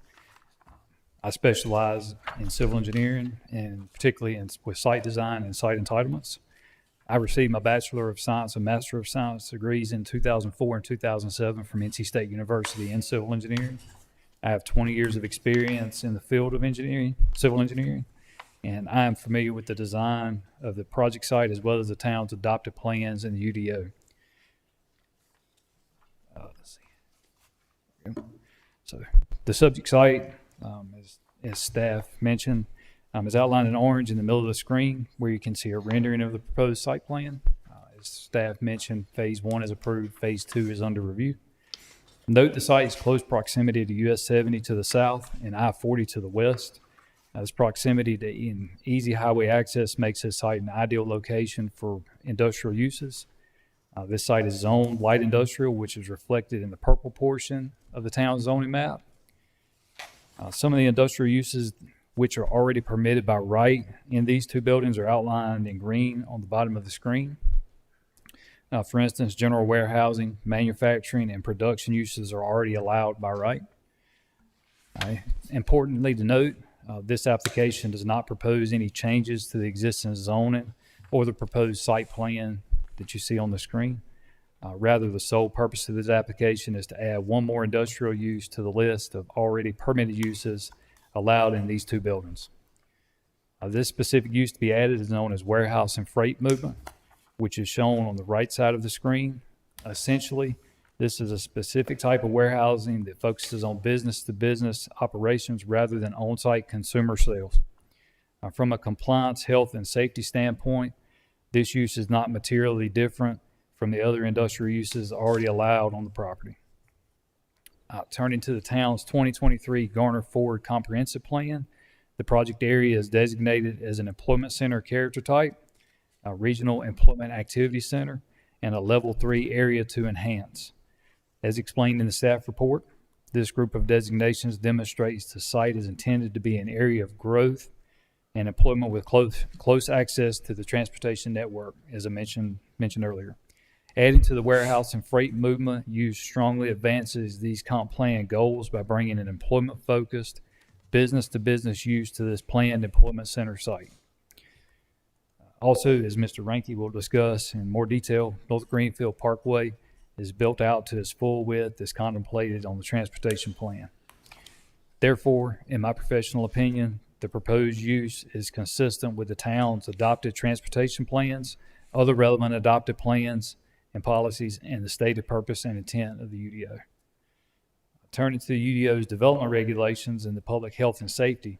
I specialize in civil engineering and particularly with site design and site entitlements. I received my Bachelor of Science and Master of Science degrees in 2004 and 2007 from NC State University in civil engineering. I have 20 years of experience in the field of engineering, civil engineering, and I am familiar with the design of the project site as well as the town's adopted plans and the UDO. Let's see. So the subject site, as staff mentioned, is outlined in orange in the middle of the screen where you can see a rendering of the proposed site plan. As staff mentioned, phase 1 is approved, phase 2 is under review. Note the site's close proximity to US 70 to the south and I-40 to the west. This proximity to easy highway access makes this site an ideal location for industrial uses. This site is zoned light industrial, which is reflected in the purple portion of the town's zoning map. Some of the industrial uses which are already permitted by right in these two buildings are outlined in green on the bottom of the screen. For instance, general warehousing, manufacturing, and production uses are already allowed by right. Importantly to note, this application does not propose any changes to the existing zoning or the proposed site plan that you see on the screen. Rather, the sole purpose of this application is to add one more industrial use to the list of already permitted uses allowed in these two buildings. This specific use to be added is known as warehouse and freight movement, which is shown on the right side of the screen. Essentially, this is a specific type of warehousing that focuses on business-to-business operations rather than on-site consumer sales. From a compliance, health, and safety standpoint, this use is not materially different from the other industrial uses already allowed on the property. Turning to the town's 2023 Garner Forward Comprehensive Plan, the project area is designated as an employment center character type, a regional employment activity center, and a level 3 area to enhance. As explained in the staff report, this group of designations demonstrates the site is intended to be an area of growth and employment with close access to the transportation network, as I mentioned earlier. Adding to the warehouse and freight movement use strongly advances these comp plan goals by bringing an employment-focused, business-to-business use to this planned employment center site. Also, as Mr. Ranke will discuss in more detail, North Greenfield Parkway is built out to its full width as contemplated on the transportation plan. Therefore, in my professional opinion, the proposed use is consistent with the town's adopted transportation plans, other relevant adopted plans and policies, and the stated purpose and intent of the UDO. Turning to the UDO's development regulations and the public health and safety,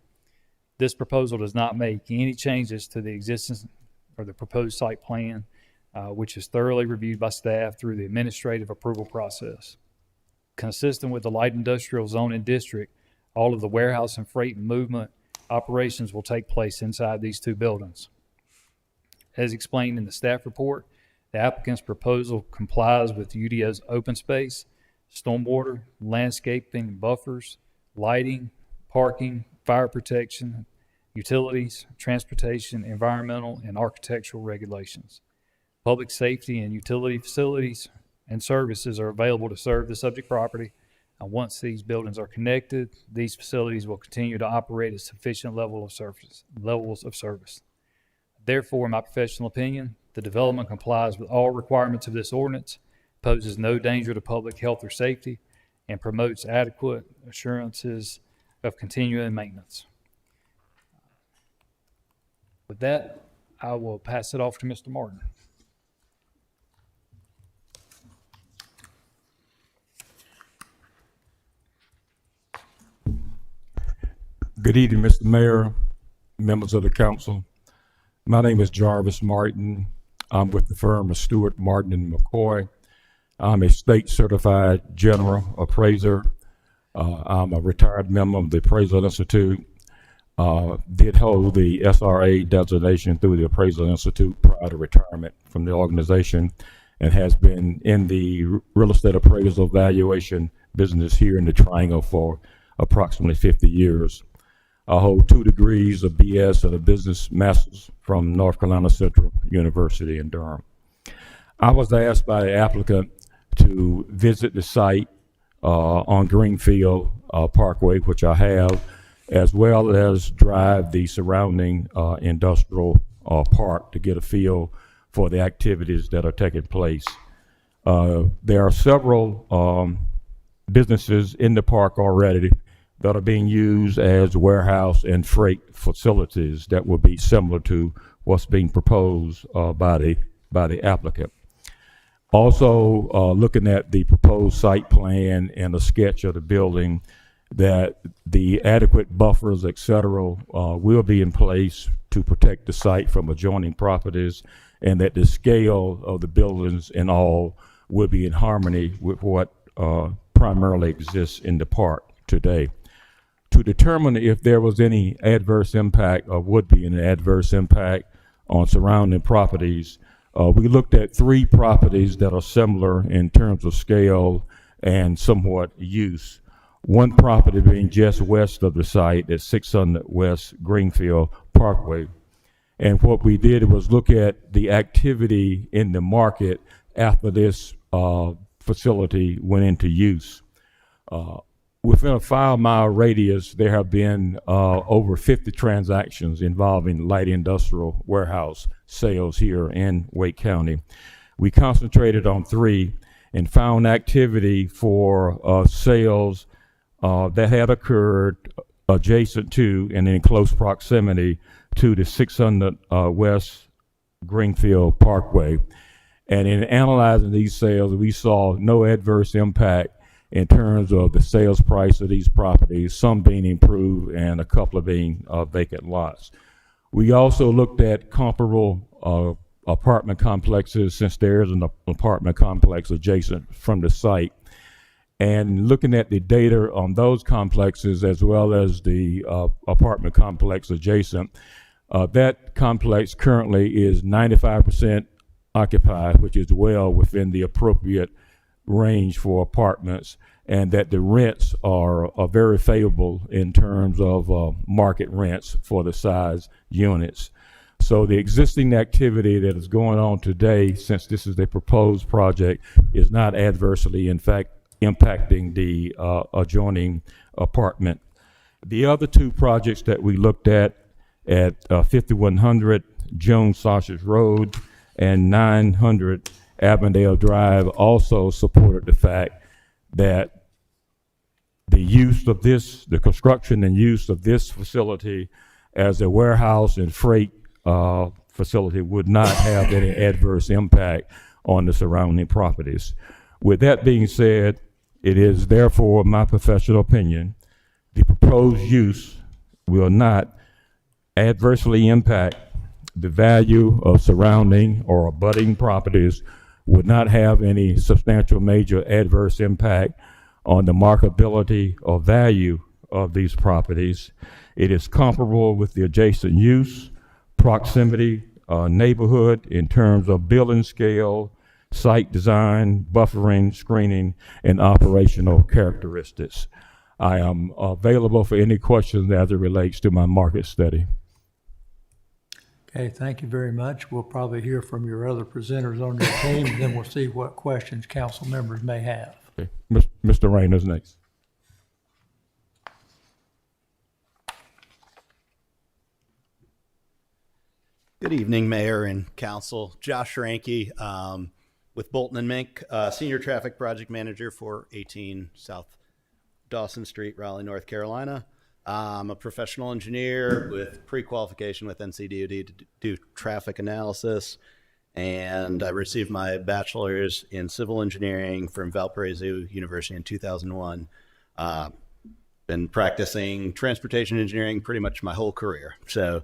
this proposal does not make any changes to the existing or the proposed site plan, which is thoroughly reviewed by staff through the administrative approval process. Consistent with the light industrial zoning district, all of the warehouse and freight movement operations will take place inside these two buildings. As explained in the staff report, the applicant's proposal complies with UDO's open space, stormwater, landscaping, buffers, lighting, parking, fire protection, utilities, transportation, environmental, and architectural regulations. Public safety and utility facilities and services are available to serve the subject property. And once these buildings are connected, these facilities will continue to operate at sufficient levels of service. Therefore, in my professional opinion, the development complies with all requirements of this ordinance, poses no danger to public health or safety, and promotes adequate assurances of continuing maintenance. With that, I will pass it off to Mr. Martin. Good evening, Mr. Mayor, members of the council. My name is Jarvis Martin. I'm with the firm of Stewart, Martin and McCoy. I'm a state certified general appraiser. I'm a retired member of the Appraisal Institute. Did hold the SRA designation through the Appraisal Institute prior to retirement from the organization, and has been in the real estate appraisal valuation business here in the Triangle for approximately 50 years. I hold 2 degrees of BS and a business master's from North Carolina Central University in Durham. I was asked by the applicant to visit the site on Greenfield Parkway, which I have, as well as drive the surrounding industrial park to get a feel for the activities that are taking place. There are several businesses in the park already that are being used as warehouse and freight facilities that will be similar to what's being proposed by the applicant. Also, looking at the proposed site plan and a sketch of the building, that the adequate buffers, et cetera, will be in place to protect the site from adjoining properties, and that the scale of the buildings and all will be in harmony with what primarily exists in the park today. To determine if there was any adverse impact or would be an adverse impact on surrounding properties, we looked at 3 properties that are similar in terms of scale and somewhat use. One property being just west of the site at 600 West Greenfield Parkway. And what we did was look at the activity in the market after this facility went into use. Within a 5-mile radius, there have been over 50 transactions involving light industrial warehouse sales here in Wake County. We concentrated on 3 and found activity for sales that had occurred adjacent to and in close proximity to the 600 West Greenfield Parkway. And in analyzing these sales, we saw no adverse impact in terms of the sales price of these properties, some being improved and a couple of being vacant lots. We also looked at comparable apartment complexes, since there is an apartment complex adjacent from the site. And looking at the data on those complexes as well as the apartment complex adjacent, that complex currently is 95% occupied, which is well within the appropriate range for apartments, and that the rents are very favorable in terms of market rents for the size units. So the existing activity that is going on today, since this is a proposed project, is not adversely, in fact, impacting the adjoining apartment. The other 2 projects that we looked at 5100 Jones Sausage Road and 900 Avondale Drive, also supported the fact that the use of this, the construction and use of this facility as a warehouse and freight facility would not have any adverse impact on the surrounding properties. With that being said, it is therefore my professional opinion, the proposed use will not adversely impact the value of surrounding or abutting properties, would not have any substantial major adverse impact on the marketability or value of these properties. It is comparable with the adjacent use, proximity, neighborhood in terms of building scale, site design, buffering, screening, and operational characteristics. I am available for any questions as it relates to my market study. Okay, thank you very much. We'll probably hear from your other presenters on your team, and then we'll see what questions council members may have. Okay. Mr. Rayner's next. Good evening, Mayor and Council. Josh Ranke with Bolton and Mink, Senior Traffic Project Manager for 18 South Dawson Street, Raleigh, North Carolina. I'm a professional engineer with pre-qualification with NCDOT to do traffic analysis, and I received my bachelor's in civil engineering from Valparaiso University in 2001. Been practicing transportation engineering pretty much my whole career. So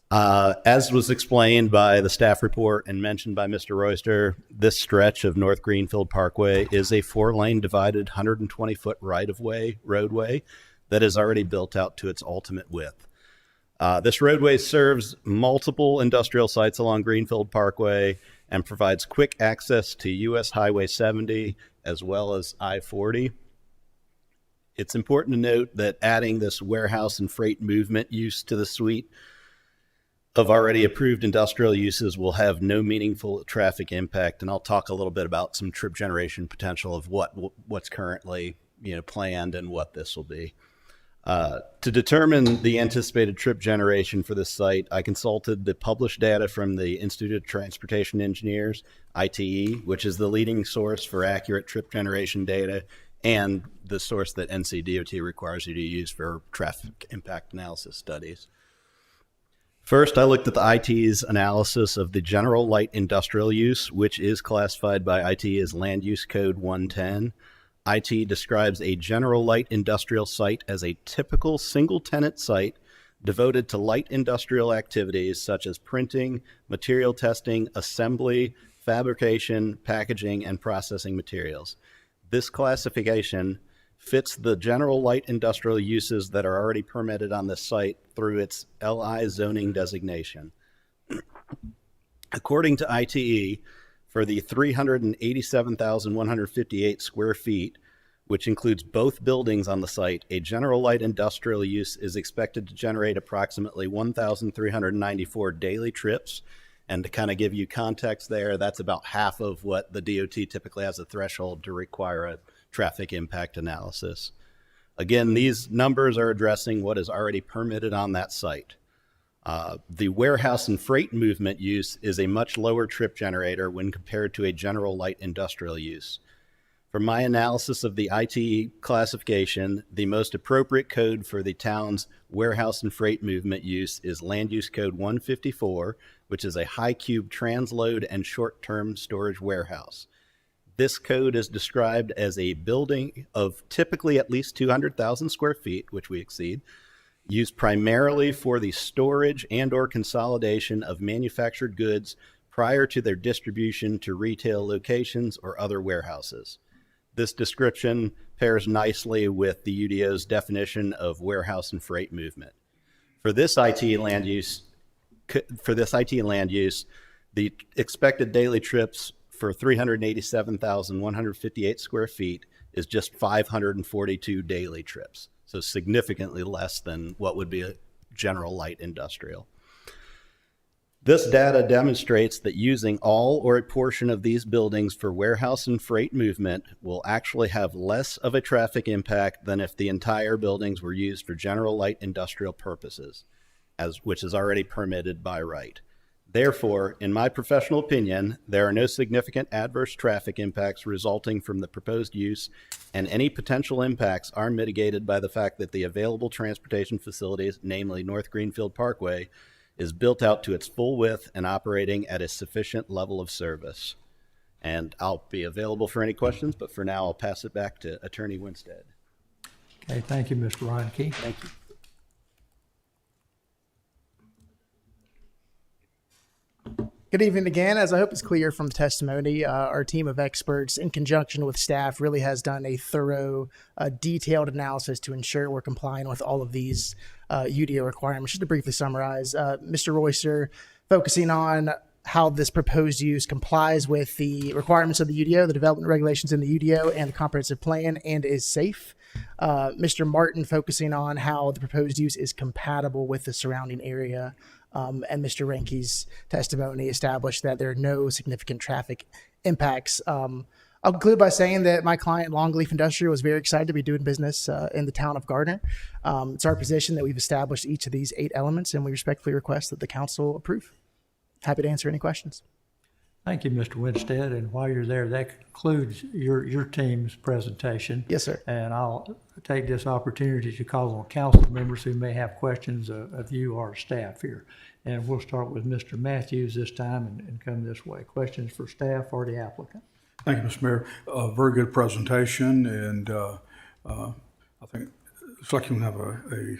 as was explained by the staff report and mentioned by Mr. Royster, this stretch of North Greenfield Parkway is a 4-lane divided 120-foot right-of-way roadway that is already built out to its ultimate width. This roadway serves multiple industrial sites along Greenfield Parkway and provides quick access to US Highway 70 as well as I-40. It's important to note that adding this warehouse and freight movement use to the suite of already approved industrial uses will have no meaningful traffic impact, and I'll talk a little bit about some trip generation potential of what's currently planned and what this will be. To determine the anticipated trip generation for this site, I consulted the published data from the Institute of Transportation Engineers, ITE, which is the leading source for accurate trip generation data and the source that NCDOT requires you to use for traffic impact analysis studies. First, I looked at the IT's analysis of the general light industrial use, which is classified by IT as Land Use Code 110. IT describes a general light industrial site as a typical single-tenant site devoted to light industrial activities such as printing, material testing, assembly, fabrication, packaging, and processing materials. This classification fits the general light industrial uses that are already permitted on this site through its LI zoning designation. According to ITE, for the 387,158 square feet, which includes both buildings on the site, a general light industrial use is expected to generate approximately 1,394 daily trips. And to kind of give you context there, that's about half of what the DOT typically has a threshold to require a traffic impact analysis. Again, these numbers are addressing what is already permitted on that site. The warehouse and freight movement use is a much lower trip generator when compared to a general light industrial use. From my analysis of the ITE classification, the most appropriate code for the town's warehouse and freight movement use is Land Use Code 154, which is a high cube transload and short-term storage warehouse. This code is described as a building of typically at least 200,000 square feet, which we exceed, used primarily for the storage and or consolidation of manufactured goods prior to their distribution to retail locations or other warehouses. This description pairs nicely with the UDO's definition of warehouse and freight movement. For this IT land use, the expected daily trips for 387,158 square feet is just 542 daily trips. So significantly less than what would be a general light industrial. This data demonstrates that using all or a portion of these buildings for warehouse and freight movement will actually have less of a traffic impact than if the entire buildings were used for general light industrial purposes, which is already permitted by right. Therefore, in my professional opinion, there are no significant adverse traffic impacts resulting from the proposed use, and any potential impacts are mitigated by the fact that the available transportation facilities, namely North Greenfield Parkway, is built out to its full width and operating at a sufficient level of service. And I'll be available for any questions, but for now, I'll pass it back to Attorney Winstead. Okay, thank you, Mr. Reinke. Thank you. Good evening again. As I hope is clear from the testimony, our team of experts in conjunction with staff really has done a thorough, detailed analysis to ensure we're complying with all of these UDO requirements. Just to briefly summarize, Mr. Royster focusing on how this proposed use complies with the requirements of the UDO, the development regulations in the UDO, and the comprehensive plan, and is safe. Mr. Martin focusing on how the proposed use is compatible with the surrounding area And Mr. Ranke's testimony established that there are no significant traffic impacts. I'll conclude by saying that my client, Longleaf Industrial, was very excited to be doing business in the town of Gardner. It's our position that we've established each of these 8 elements, and we respectfully request that the council approve. Happy to answer any questions. Thank you, Mr. Winstead. And while you're there, that concludes your team's presentation. Yes, sir. And I'll take this opportunity to call on council members who may have questions of you or staff here. And we'll start with Mr. Matthews this time and come this way. Questions for staff or the applicant? Thank you, Mr. Mayor. Very good presentation, and I think it's like you can have a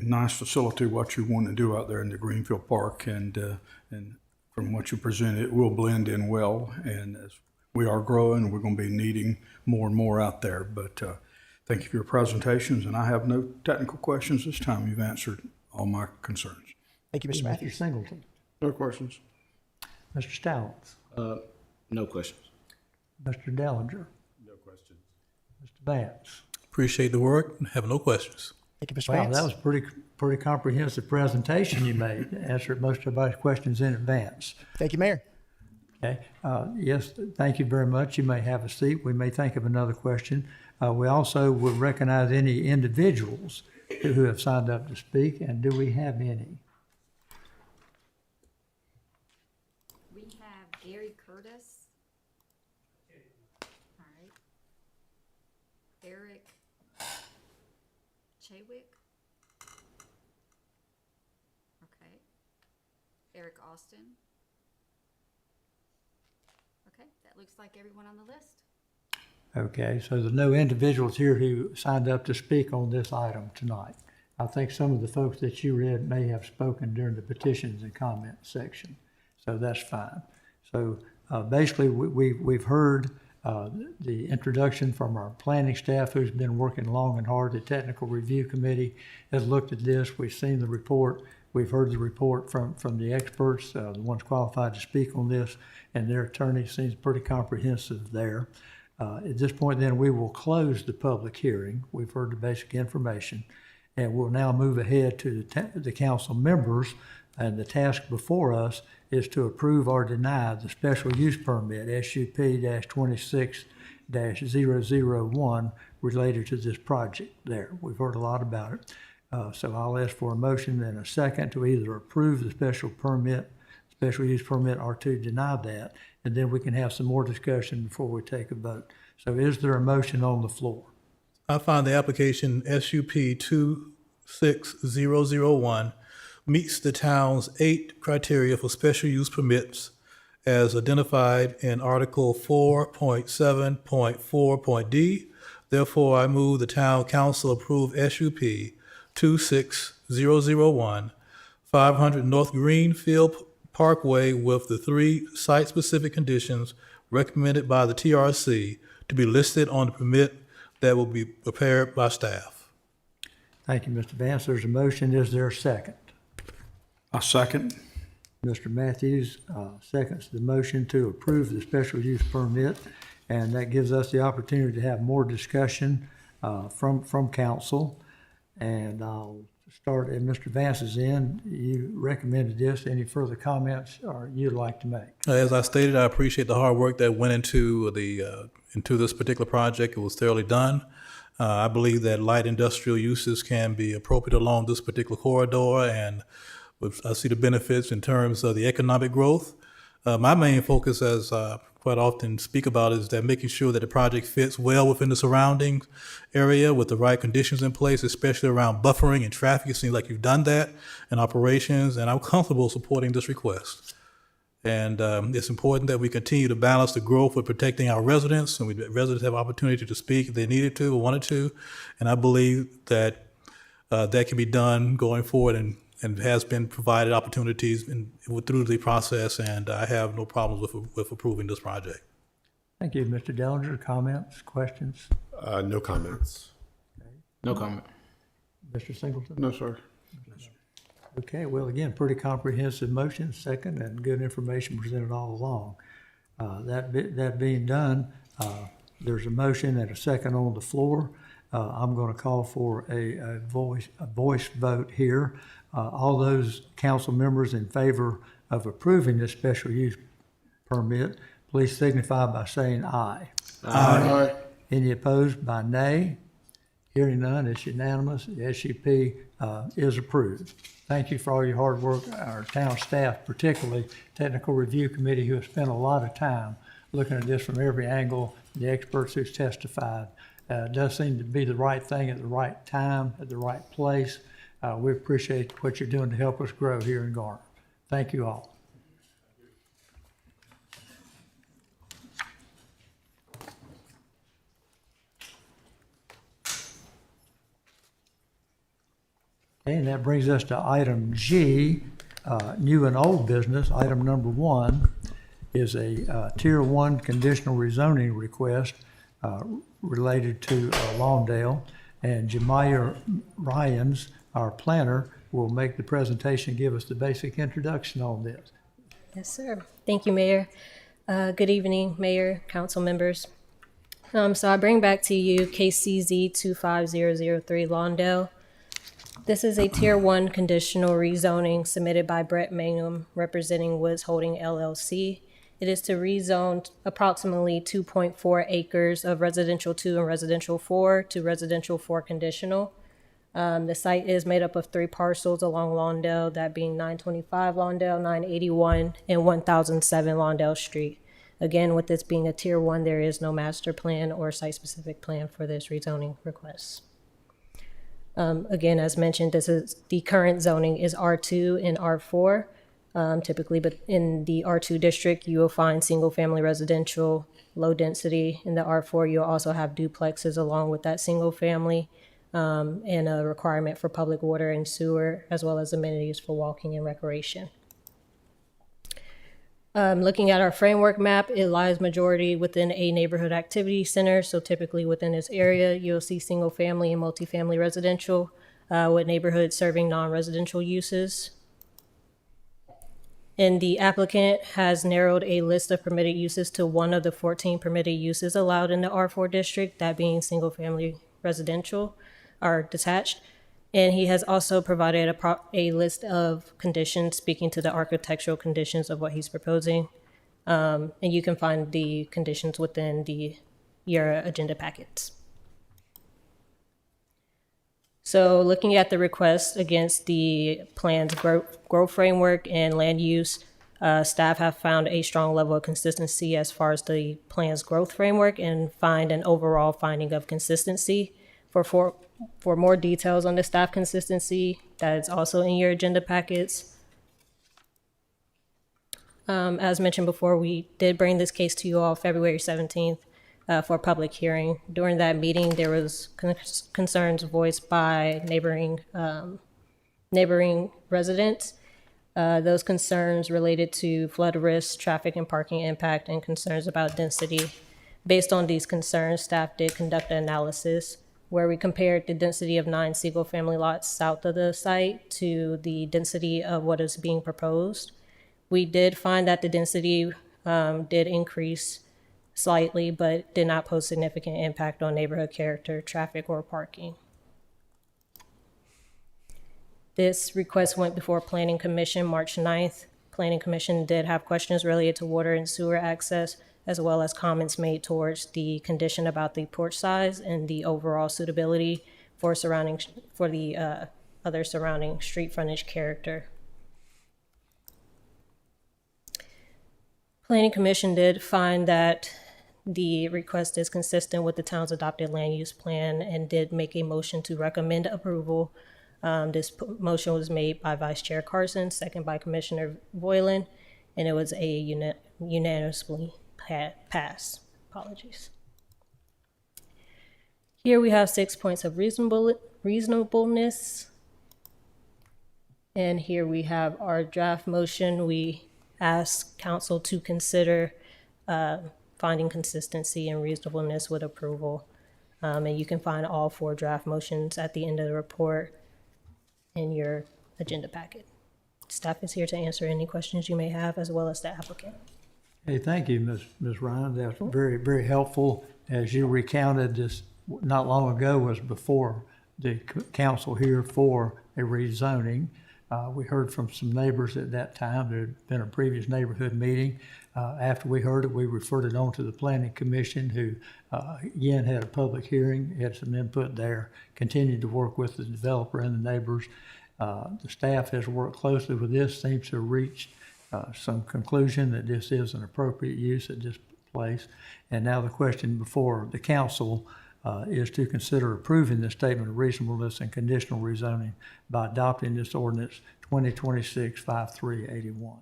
nice facility, what you want to do out there in the Greenfield Park, and from what you present, it will blend in well. And as we are growing, we're going to be needing more and more out there. But thank you for your presentations, and I have no technical questions this time. You've answered all my concerns. Thank you, Mr. Matthews. Mr. Singleton. No questions. Mr. Stallings. No questions. Mr. Dellinger. No questions. Mr. Vance. Appreciate the work. Have no questions. Thank you, Mr. Wow, Vance. that was pretty comprehensive presentation you made. Answered most of everybody's questions in advance. Thank you, Mayor. Okay. Yes, thank you very much. You may have a seat. We may think of another question. We also will recognize any individuals who have signed up to speak, and do we have any? We have Gary Curtis. All right. Eric Chaywick. Okay. Eric Austin. Okay, that looks like everyone on the list. Okay, so there's no individuals here who signed up to speak on this item tonight. I think some of the folks that you read may have spoken during the petitions and comments section, so that's fine. So basically, we've heard the introduction from our planning staff, who's been working long and hard. The technical review committee has looked at this. We've seen the report. We've heard the report from the experts, the ones qualified to speak on this, and their attorney seems pretty comprehensive there. At this point, then, we will close the public hearing. We've heard the basic information, and we'll now move ahead to the council members. And the task before us is to approve or deny the special use permit, SUP-26-001, related to this project there. We've heard a lot about it. So I'll ask for a motion and a second to either approve the special use permit, or to deny that. And then we can have some more discussion before we take a vote. So is there a motion on the floor? I find the application SUP 26001 meets the town's 8 criteria for special use permits as identified in Article 4.7.4.d. Therefore, I move the town council approve SUP 26001, 500 North Greenfield Parkway with the 3 site-specific conditions recommended by the TRC to be listed on the permit that will be prepared by staff. Thank you, Mr. Vance. There's a motion. Is there a second? I second. Mr. Matthews seconds the motion to approve the special use permit, and that gives us the opportunity to have more discussion from council. And I'll start at Mr. Vance's end. You recommended this. Any further comments or you'd like to make? As I stated, I appreciate the hard work that went into this particular project. It was thoroughly done. I believe that light industrial uses can be appropriate along this particular corridor, and I see the benefits in terms of the economic growth. My main focus, as I quite often speak about, is that making sure that the project fits well within the surrounding area with the right conditions in place, especially around buffering and traffic. It seems like you've done that in operations, and I'm comfortable supporting this request. And it's important that we continue to balance the growth with protecting our residents, and residents have opportunity to speak if they needed to or wanted to. And I believe that that can be done going forward, and has been provided opportunities through the process, and I have no problems with approving this project. Thank you, Mr. Dellinger. Comments, questions? No comments. No comment. Mr. Singleton? No, sir. Okay, well, again, pretty comprehensive motion, second, and good information presented all along. That being done, there's a motion and a second on the floor. I'm going to call for a voice vote here. All those council members in favor of approving this special use permit, please signify by saying aye. Aye. Any opposed by nay? Hearing none, it's unanimous. The SUP is approved. Thank you for all your hard work, our town staff, particularly Technical Review Committee, who have spent a lot of time looking at this from every angle, the experts who's testified. It does seem to be the right thing at the right time, at the right place. We appreciate what you're doing to help us grow here in Garner. Thank you all. And that brings us to item G, new and old business. Item number 1 is a Tier 1 conditional rezoning request related to Lawndale. And Jemiah Ryans, our planner, will make the presentation, give us the basic introduction on this. Yes, sir. Thank you, Mayor. Good evening, Mayor, council members. So I bring back to you KCZ 25003 Lawndale. This is a Tier 1 conditional rezoning submitted by Brett Mangum, representing Woods Holding LLC. It is to rezone approximately 2.4 acres of residential 2 and residential 4 to residential 4 conditional. The site is made up of 3 parcels along Lawndale, that being 925 Lawndale, 981, and 1007 Lawndale Street. Again, with this being a Tier 1, there is no master plan or site-specific plan for this rezoning request. Again, as mentioned, the current zoning is R2 and R4. Typically, but in the R2 district, you will find single-family residential, low density. In the R4, you'll also have duplexes along with that single family, and a requirement for public water and sewer, as well as amenities for walking and recreation. Looking at our framework map, it lies majority within a neighborhood activity center. So typically within this area, you'll see single family and multifamily residential, with neighborhoods serving non-residential uses. And the applicant has narrowed a list of permitted uses to 1 of the 14 permitted uses allowed in the R4 district, that being single family residential or detached. And he has also provided a list of conditions speaking to the architectural conditions of what he's proposing. And you can find the conditions within your agenda packets. So looking at the request against the plan's growth framework and land use, staff have found a strong level of consistency as far as the plan's growth framework and find an overall finding of consistency. For more details on the staff consistency, that is also in your agenda packets. As mentioned before, we did bring this case to you all February 17th for a public hearing. During that meeting, there was concerns voiced by neighboring residents. Those concerns related to flood risk, traffic and parking impact, and concerns about density. Based on these concerns, staff did conduct an analysis where we compared the density of 9 single-family lots south of the site to the density of what is being proposed. We did find that the density did increase slightly, but did not pose significant impact on neighborhood character, traffic, or parking. This request went before Planning Commission March 9th. Planning Commission did have questions related to water and sewer access, as well as comments made towards the condition about the porch size and the overall suitability for the other surrounding street frontage character. Planning Commission did find that the request is consistent with the town's adopted land use plan and did make a motion to recommend approval. This motion was made by Vice Chair Carson, second by Commissioner Voiland, and it was a unanimously pass. Apologies. Here we have 6 points of reasonableness. And here we have our draft motion. We ask council to consider finding consistency and reasonableness with approval. And you can find all 4 draft motions at the end of the report in your agenda packet. Staff is here to answer any questions you may have, as well as the applicant. Hey, thank you, Ms. Ryan. That's very, very helpful. As you recounted, this not long ago was before the council here for a rezoning. We heard from some neighbors at that time. There had been a previous neighborhood meeting. After we heard it, we referred it on to the Planning Commission, who again had a public hearing, had some input there, continued to work with the developer and the neighbors. The staff has worked closely with this, seems to have reached some conclusion that this is an appropriate use at this place. And now the question before the council is to consider approving the statement of reasonableness and conditional rezoning by adopting this ordinance 2026-5381.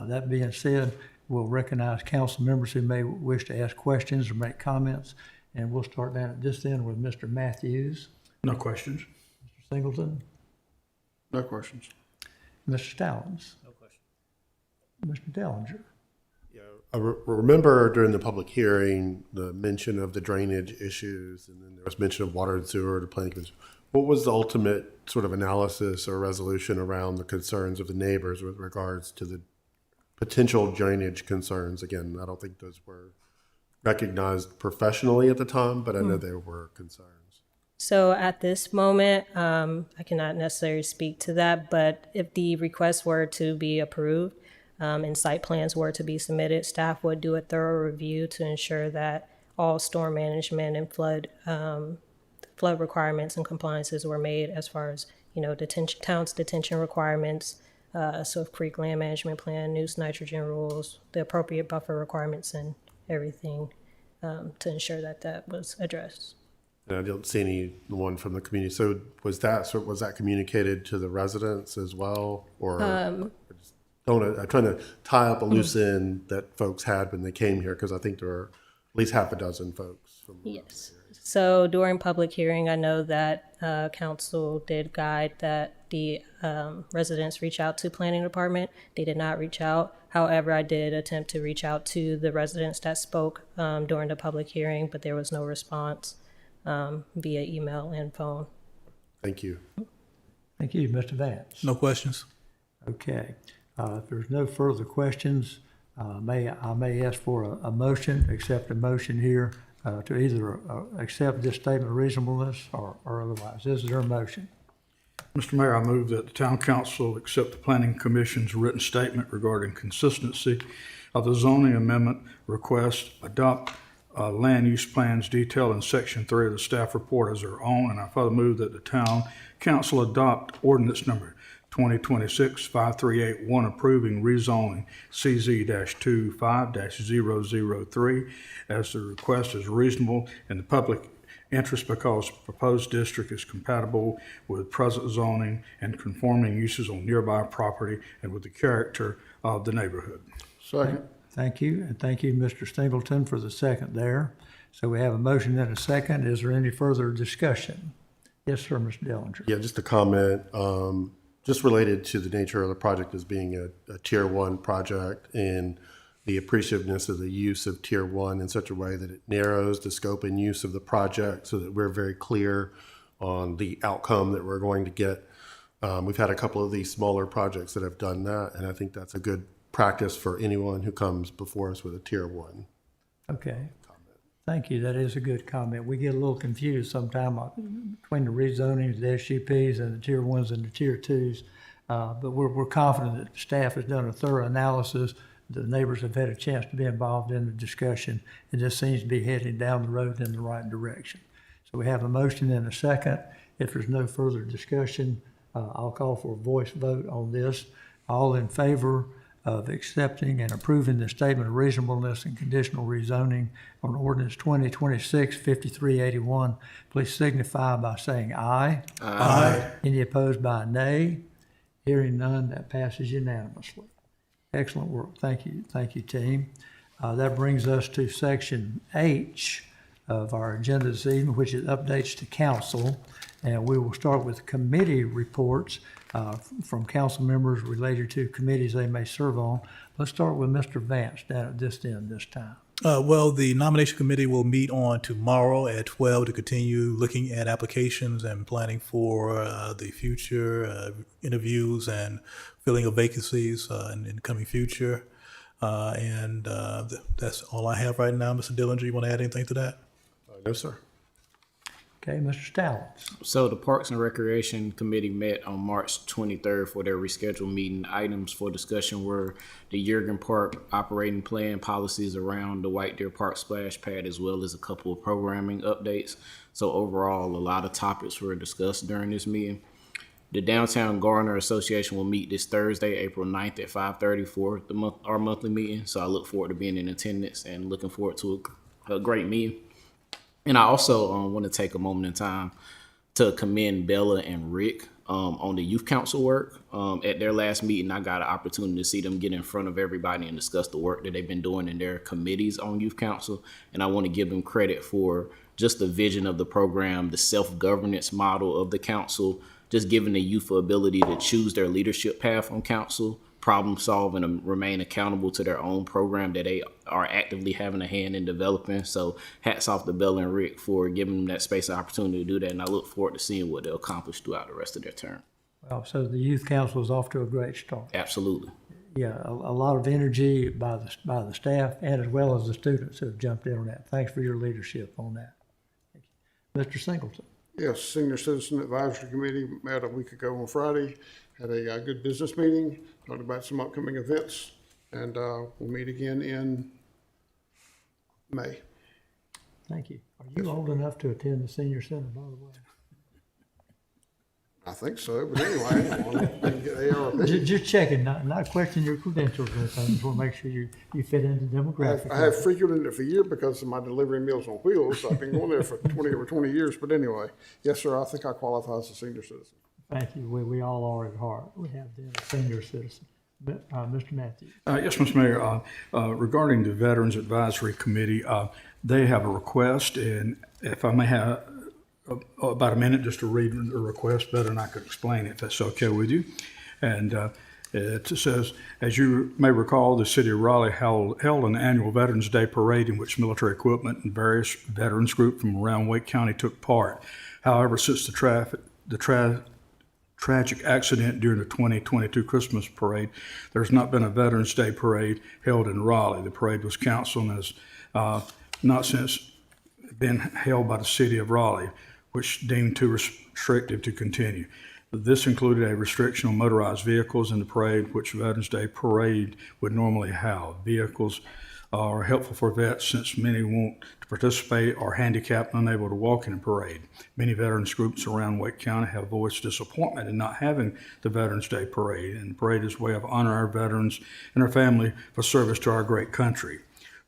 That being said, we'll recognize council members who may wish to ask questions or make comments. And we'll start down at this end with Mr. Matthews. No questions. Mr. Singleton. No questions. Mr. Stallings. No questions. Mr. Dellinger. I remember during the public hearing, the mention of the drainage issues, and then there was mention of water and sewer to planning commission. What was the ultimate sort of analysis or resolution around the concerns of the neighbors with regards to the potential drainage concerns? Again, I don't think those were recognized professionally at the time, but I know there were concerns. So at this moment, I cannot necessarily speak to that, but if the request were to be approved, and site plans were to be submitted, staff would do a thorough review to ensure that all storm management and flood requirements and compliances were made as far as, town's detention requirements, Swift Creek land management plan, Neuse nitrogen rules, the appropriate buffer requirements and everything, to ensure that that was addressed. And I don't see anyone from the community. So was that communicated to the residents as well, or? I'm trying to tie up a loose end that folks had when they came here, because I think there are at least half a dozen folks. Yes. So during public hearing, I know that council did guide that the residents reach out to planning department. They did not reach out. However, I did attempt to reach out to the residents that spoke during the public hearing, but there was no response via email and phone. Thank you. Thank you, Mr. Vance. No questions. Okay. If there's no further questions, I may ask for a motion, accept a motion here to either accept this statement of reasonableness or otherwise. Is there a motion? Mr. Mayor, I move that the town council accept the planning commission's written statement regarding consistency of the zoning amendment request, adopt land use plans detailed in section 3 of the staff report as their own, and I further move that the town council adopt ordinance number 2026-5381 approving rezoning CZ-25-003 as the request is reasonable in the public interest because proposed district is compatible with present zoning and conforming uses on nearby property and with the character of the neighborhood. Second. Thank you, and thank you, Mr. Singleton, for the second there. So we have a motion and a second. Is there any further discussion? Yes, sir, Mr. Dellinger. Yeah, just a comment, just related to the nature of the project as being a tier 1 project and the appreciativeness of the use of tier 1 in such a way that it narrows the scope and use of the project so that we're very clear on the outcome that we're going to get. We've had a couple of these smaller projects that have done that, and I think that's a good practice for anyone who comes before us with a tier 1. Okay. Thank you. That is a good comment. We get a little confused sometimes between the rezonings, the SUPs, and the tier 1s and the tier 2s. But we're confident that staff has done a thorough analysis. The neighbors have had a chance to be involved in the discussion. It just seems to be heading down the road in the right direction. So we have a motion and a second. If there's no further discussion, I'll call for a voice vote on this. All in favor of accepting and approving the statement of reasonableness and conditional rezoning on ordinance 2026-5381, please signify by saying aye. Aye. Any opposed by nay? Hearing none, that passes unanimously. Excellent work. Thank you. Thank you, team. That brings us to section H of our agenda this evening, which is updates to council. And we will start with committee reports from council members related to committees they may serve on. Let's start with Mr. Vance down at this end this time. Well, the nomination committee will meet on tomorrow at 12 to continue looking at applications and planning for the future interviews and filling of vacancies in the coming future. That's all I have right now. Mr. Dillinger, you want to add anything to that? No, sir. Okay, Mr. Stallings. So the Parks and Recreation Committee met on March 23rd for their rescheduled meeting. Items for discussion were the Jurgen Park operating plan, policies around the White Deer Park splash pad, as well as a couple of programming updates. So overall, a lot of topics were discussed during this meeting. The Downtown Garner Association will meet this Thursday, April 9th at 5:30 for our monthly meeting. So I look forward to being in attendance and looking forward to a great meeting. And I also want to take a moment in time to commend Bella and Rick on the youth council work. At their last meeting, I got an opportunity to see them get in front of everybody and discuss the work that they've been doing in their committees on youth council. And I want to give them credit for just the vision of the program, the self-governance model of the council, just giving the youth the ability to choose their leadership path on council, problem solve, and remain accountable to their own program that they are actively having a hand in developing. So hats off to Bella and Rick for giving them that space and opportunity to do that. And I look forward to seeing what they'll accomplish throughout the rest of their term. Well, so the youth council is off to a great start. Absolutely. Yeah, a lot of energy by the staff and as well as the students who have jumped in on that. Thanks for your leadership on that. Thank you. Mr. Singleton. Yes, Senior Citizen Advisory Committee met a week ago on Friday, had a good business meeting, talked about some upcoming events, and we'll meet again in May. Thank you. Are you old enough to attend the senior center, by the way? I think so, but anyway, I want to get ARP. Just checking, not questioning your credentials or anything. Just want to make sure you fit into the demographic. I have frequented it for a year because of my delivering Meals on Wheels. So I've been going there for over 20 years. But anyway, yes, sir, I think I qualify as a senior citizen. Thank you. We all are at heart. We have been a senior citizen. Mr. Matthews. Yes, Mr. Mayor. Regarding the Veterans Advisory Committee, they have a request, and if I may have about a minute just to read the request better than I could explain it, if that's okay with you. And it says, as you may recall, the city of Raleigh held an annual Veterans Day parade in which military equipment and various veterans groups from around Wake County took part. However, since the tragic accident during the 2022 Christmas parade, there's not been a Veterans Day parade held in Raleigh. The parade was canceled and has not since been held by the city of Raleigh, which deemed too restrictive to continue. This included a restriction on motorized vehicles in the parade, which Veterans Day parade would normally have. Vehicles are helpful for vets since many want to participate or handicapped and unable to walk in a parade. Many veterans groups around Wake County have voiced disappointment in not having the Veterans Day parade, and the parade is a way of honoring our veterans and our family for service to our great country.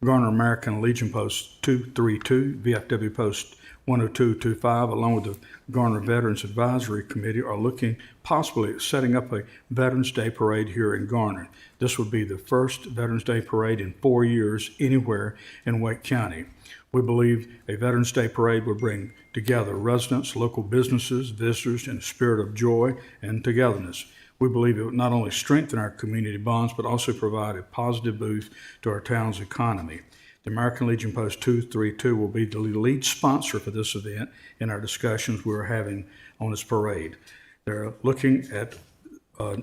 Garner American Legion Post 232, VFW Post 10225, along with the Garner Veterans Advisory Committee, are looking possibly at setting up a Veterans Day parade here in Garner. This would be the first Veterans Day parade in 4 years anywhere in Wake County. We believe a Veterans Day parade would bring together residents, local businesses, visitors in a spirit of joy and togetherness. We believe it would not only strengthen our community bonds, but also provide a positive boost to our town's economy. The American Legion Post 232 will be the lead sponsor for this event in our discussions we're having on this parade. They're looking at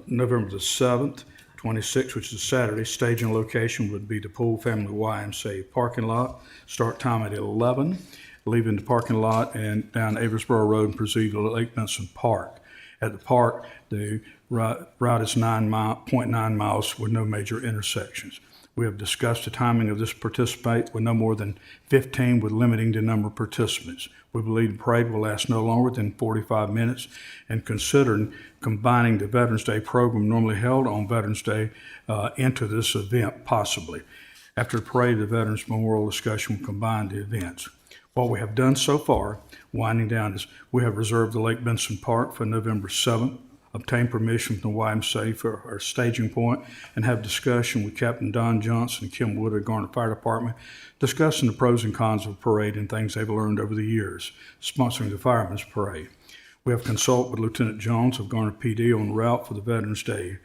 November the 7th, 26th, which is Saturday. Staging location would be the Poole Family YMCA parking lot. Start time at 11, leaving the parking lot and down Aversboro Road and proceed to Lake Benson Park. At the park, the route is 9.9 miles with no major intersections. We have discussed the timing of this participate with no more than 15, with limiting the number of participants. We believe the parade will last no longer than 45 minutes, and considering combining the Veterans Day program normally held on Veterans Day into this event possibly. After the parade, the Veterans Memorial discussion will combine the events. What we have done so far, winding down, is we have reserved the Lake Benson Park for November 7th, obtained permission from the YMCA for our staging point, and have discussion with Captain Don Johnson and Kim Wood of Garner Fire Department, discussing the pros and cons of the parade and things they've learned over the years, sponsoring the Fireman's Parade. We have consulted with Lieutenant Jones of Garner PD on route for the Veterans Day.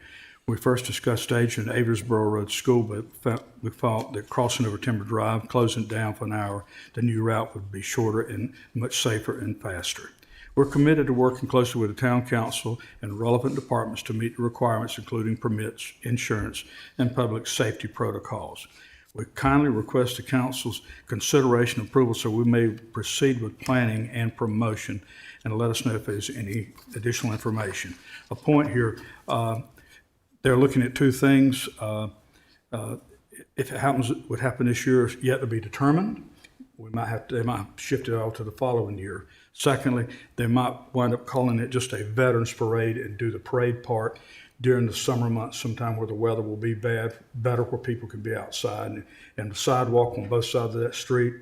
We first discussed staging at Aversboro Road School, but we thought that crossing over Timber Drive, closing it down for an hour, the new route would be shorter and much safer and faster. We're committed to working closely with the town council and relevant departments to meet the requirements, including permits, insurance, and public safety protocols. We kindly request the council's consideration and approval so we may proceed with planning and promotion, and let us know if there's any additional information. A point here, they're looking at two things. If it happens, what would happen this year is yet to be determined. They might shift it all to the following year. Secondly, they might wind up calling it just a Veterans Parade and do the parade part during the summer months, sometime where the weather will be better, where people can be outside. And the sidewalk on both sides of that street,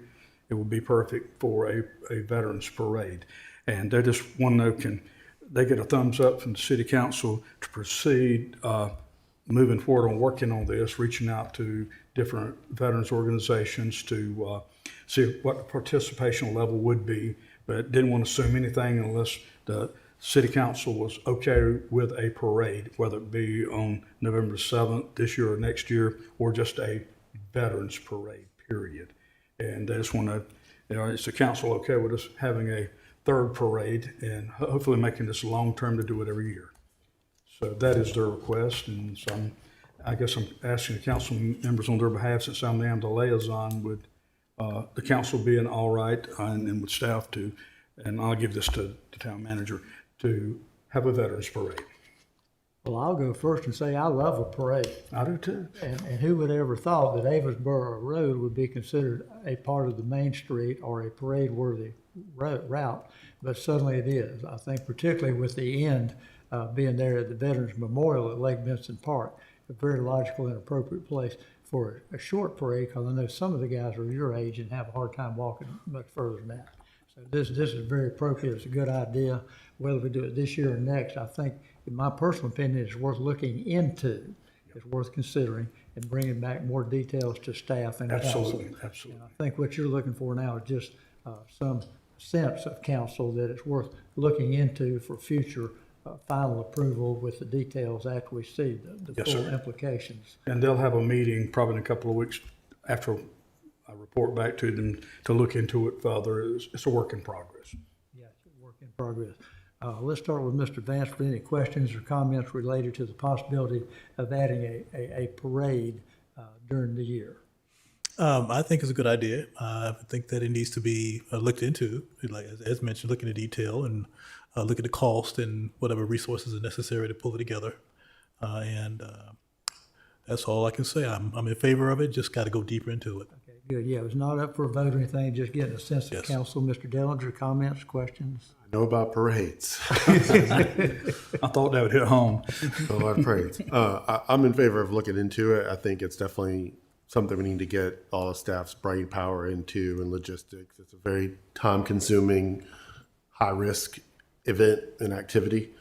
it would be perfect for a Veterans Parade. And they just want to know, can they get a thumbs up from the city council to proceed moving forward on working on this, reaching out to different veterans organizations to see what the participation level would be, but didn't want to assume anything unless the city council was okay with a parade, whether it be on November 7th this year or next year, or just a veterans parade, period. And they just want to, is the council okay with us having a third parade and hopefully making this long-term to do it every year? So that is their request, and so I guess I'm asking the council members on their behalf, since I'm the liaison, would the council being all right, and with staff to, and I'll give this to the town manager, to have a veterans parade. Well, I'll go first and say I love a parade. I do too. And who would ever thought that Avonsboro Road would be considered a part of the main street or a parade-worthy route, but suddenly it is. I think particularly with the end being there at the Veterans Memorial at Lake Benson Park, a very logical and appropriate place for a short parade, because I know some of the guys are your age and have a hard time walking much further than that. So this is very appropriate. It's a good idea. Whether we do it this year or next, I think, in my personal opinion, it's worth looking into. It's worth considering and bringing back more details to staff and council. Absolutely. And I think what you're looking for now is just some sense of council that it's worth looking into for future final approval with the details after we see the Yes, full sir. implications. And they'll have a meeting probably in a couple of weeks after I report back to them to look into it further. It's a work in progress. Yeah, it's a work in progress. Let's start with Mr. Vance for any questions or comments related to the possibility of adding a parade during the year. I think it's a good idea. I think that it needs to be looked into, like as mentioned, look into detail and look at the cost and whatever resources are necessary to pull it together. And that's all I can say. I'm in favor of it. Just got to go deeper into it. Okay, good. Yeah, it was not up for a vote or anything, just getting a sense of Yes. council. Mr. Dellinger, comments, questions? I know about parades. I thought that would hit home. A lot of parades. I'm in favor of looking into it. I think it's definitely something we need to get all the staff's brain power into and logistics. It's a very time-consuming, high-risk event and activity.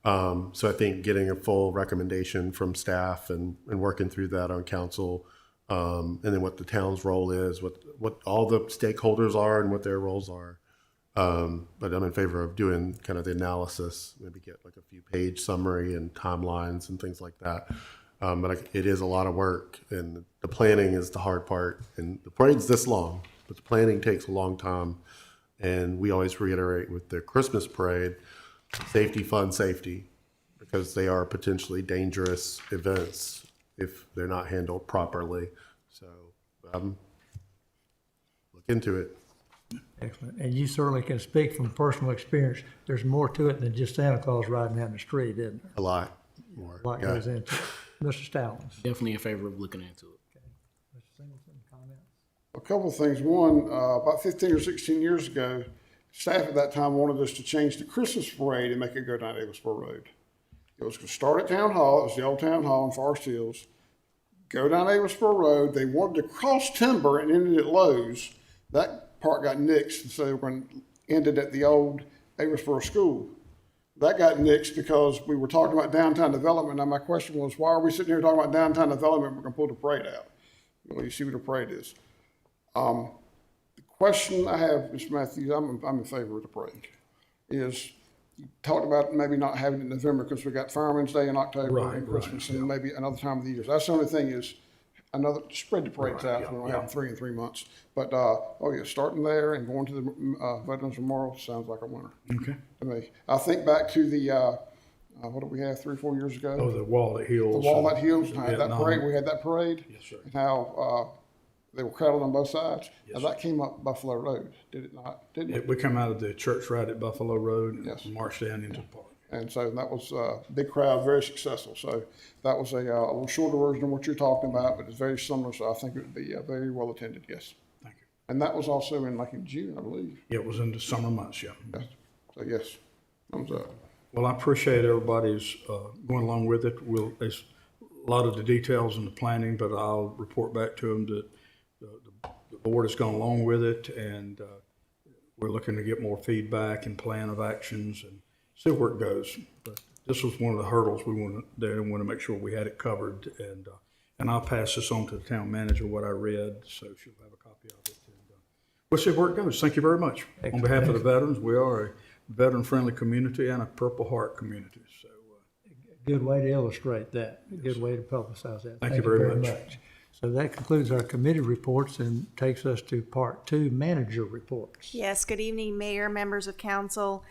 So I think getting a full recommendation from staff and working through that on council, and then what the town's role is, what all the stakeholders are and what their roles are. But I'm in favor of doing kind of the analysis, maybe get like a few page summary and timelines and things like that. But it is a lot of work, and the planning is the hard part. And the parade's this long, but the planning takes a long time. And we always reiterate with the Christmas parade, safety, fun, safety, because they are potentially dangerous events if they're not handled properly. So look into it. Excellent. And you certainly can speak from personal experience. There's more to it than just Santa Claus riding down the street, isn't there? A lot more. A lot Yeah. goes into it. Mr. Stallings. Definitely in favor of looking into it. Mr. Singleton, comments? A couple of things. One, about 15 or 16 years ago, staff at that time wanted us to change the Christmas parade and make it go down Avonsboro Road. It was going to start at Town Hall. It was the old Town Hall in Forest Hills. Go down Avonsboro Road. They wanted to cross Timber and ended at Lowe's. That part got nixed, and so they were going to end it at the old Avonsboro School. That got nixed because we were talking about downtown development. Now my question was, why are we sitting here talking about downtown development? We're going to pull the parade out. Well, you see what the parade is. The question I have, Mr. Matthews, I'm in favor of the parade, is you talked about maybe not having it in November because we got Fireman's Day in October and Christmas and maybe another time of the year. So that's the only thing is spread the parades out. We don't have them 3 in 3 months. But, starting there and going to the Veterans Memorial sounds like a winner. Okay. To me. I think back to the, what did we have 3 or 4 years ago? Oh, the Walnut Hills. The Walnut Hills, that Vietnam. parade, we had that parade. Yes, sir. And how They were crowded on both sides. Now, that came up Buffalo Road, did it not? Didn't it? We come out of the church right at Buffalo Road and Yes. march down into the park. And so that was a big crowd, very successful. So that was a little shorter version of what you're talking about, but it's very similar. So I think it would be very well attended, yes. Thank you. And that was also in like in June, I believe. It was in the summer months, yeah. Yes. So yes, thumbs up. Well, I appreciate everybody's going along with it. There's a lot of the details in the planning, but I'll report back to them that the board has gone along with it, and we're looking to get more feedback and plan of actions and see where it goes. But this was one of the hurdles we want to make sure we had it covered, and I'll pass this on to the town manager what I read, so she'll have a copy of it. And we'll see where it goes. Thank you very much. On behalf of the veterans, we are a veteran-friendly community and a Purple Heart community. So, Good way to illustrate that. A good way to publicize that. Thank you very much. So that concludes our committee reports and takes us to part 2, manager reports. Yes, good evening, Mayor, members of council.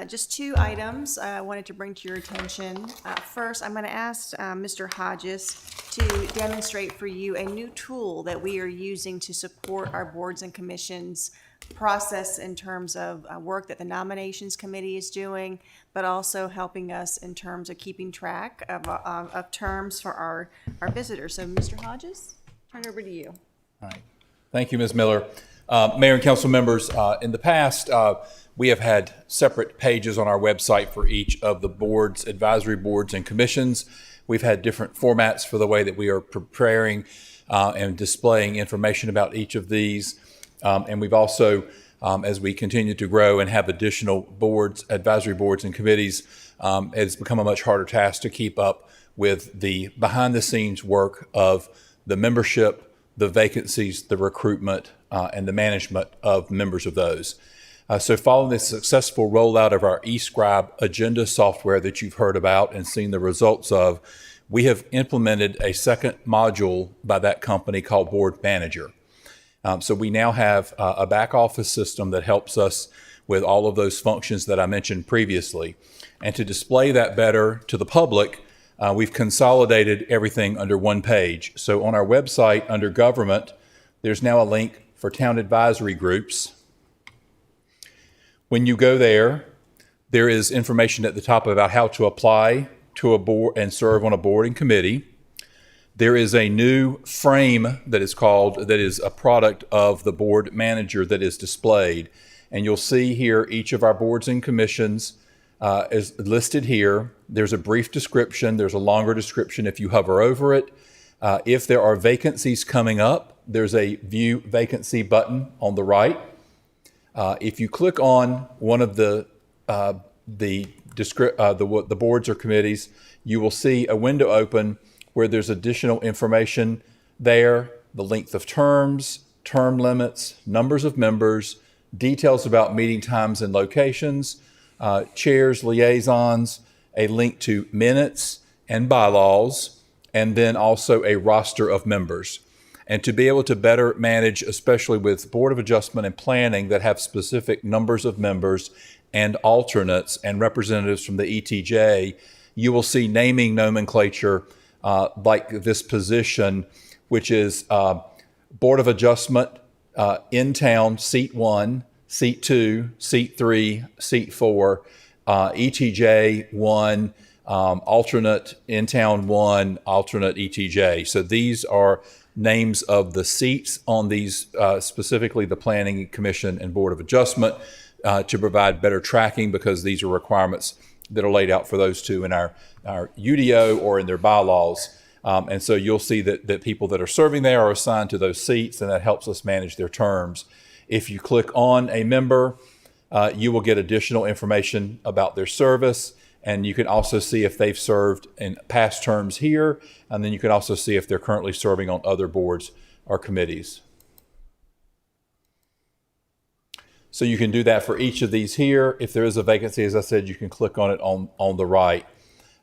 Just 2 items I wanted to bring to your attention. First, I'm going to ask Mr. Hodges to demonstrate for you a new tool that we are using to support our boards and commissions process in terms of work that the nominations committee is doing, but also helping us in terms of keeping track of terms for our visitors. So, Mr. Hodges, turn it over to you. All right. Thank you, Ms. Miller. Mayor and council members, in the past, we have had separate pages on our website for each of the boards, advisory boards, and commissions. We've had different formats for the way that we are preparing and displaying information about each of these. And we've also, as we continue to grow and have additional boards, advisory boards, and committees, it's become a much harder task to keep up with the behind-the-scenes work of the membership, the vacancies, the recruitment, and the management of members of those. So following the successful rollout of our eScribe agenda software that you've heard about and seen the results of, we have implemented a second module by that company called Board Manager. So we now have a back office system that helps us with all of those functions that I mentioned previously. And to display that better to the public, we've consolidated everything under one page. So on our website under government, there's now a link for town advisory groups. When you go there, there is information at the top about how to apply to a board and serve on a board and committee. There is a new frame that is a product of the board manager that is displayed. And you'll see here each of our boards and commissions is listed here. There's a brief description. There's a longer description if you hover over it. If there are vacancies coming up, there's a view vacancy button on the right. If you click on one of the boards or committees, you will see a window open where there's additional information there, the length of terms, term limits, numbers of members, details about meeting times and locations, chairs, liaisons, a link to minutes and bylaws, and then also a roster of members. And to be able to better manage, especially with Board of Adjustment and Planning that have specific numbers of members and alternates and representatives from the ETJ, you will see naming nomenclature like this position, which is Board of Adjustment, in town, seat 1, seat 2, seat 3, seat 4, ETJ 1, alternate in town 1, alternate ETJ. So these are names of the seats on these, specifically the Planning Commission and Board of Adjustment, to provide better tracking, because these are requirements that are laid out for those two in our UDO or in their bylaws. And so you'll see that people that are serving there are assigned to those seats, and that helps us manage their terms. If you click on a member, you will get additional information about their service, and you can also see if they've served in past terms here, and then you can also see if they're currently serving on other boards or committees. So you can do that for each of these here. If there is a vacancy, as I said, you can click on it on the right.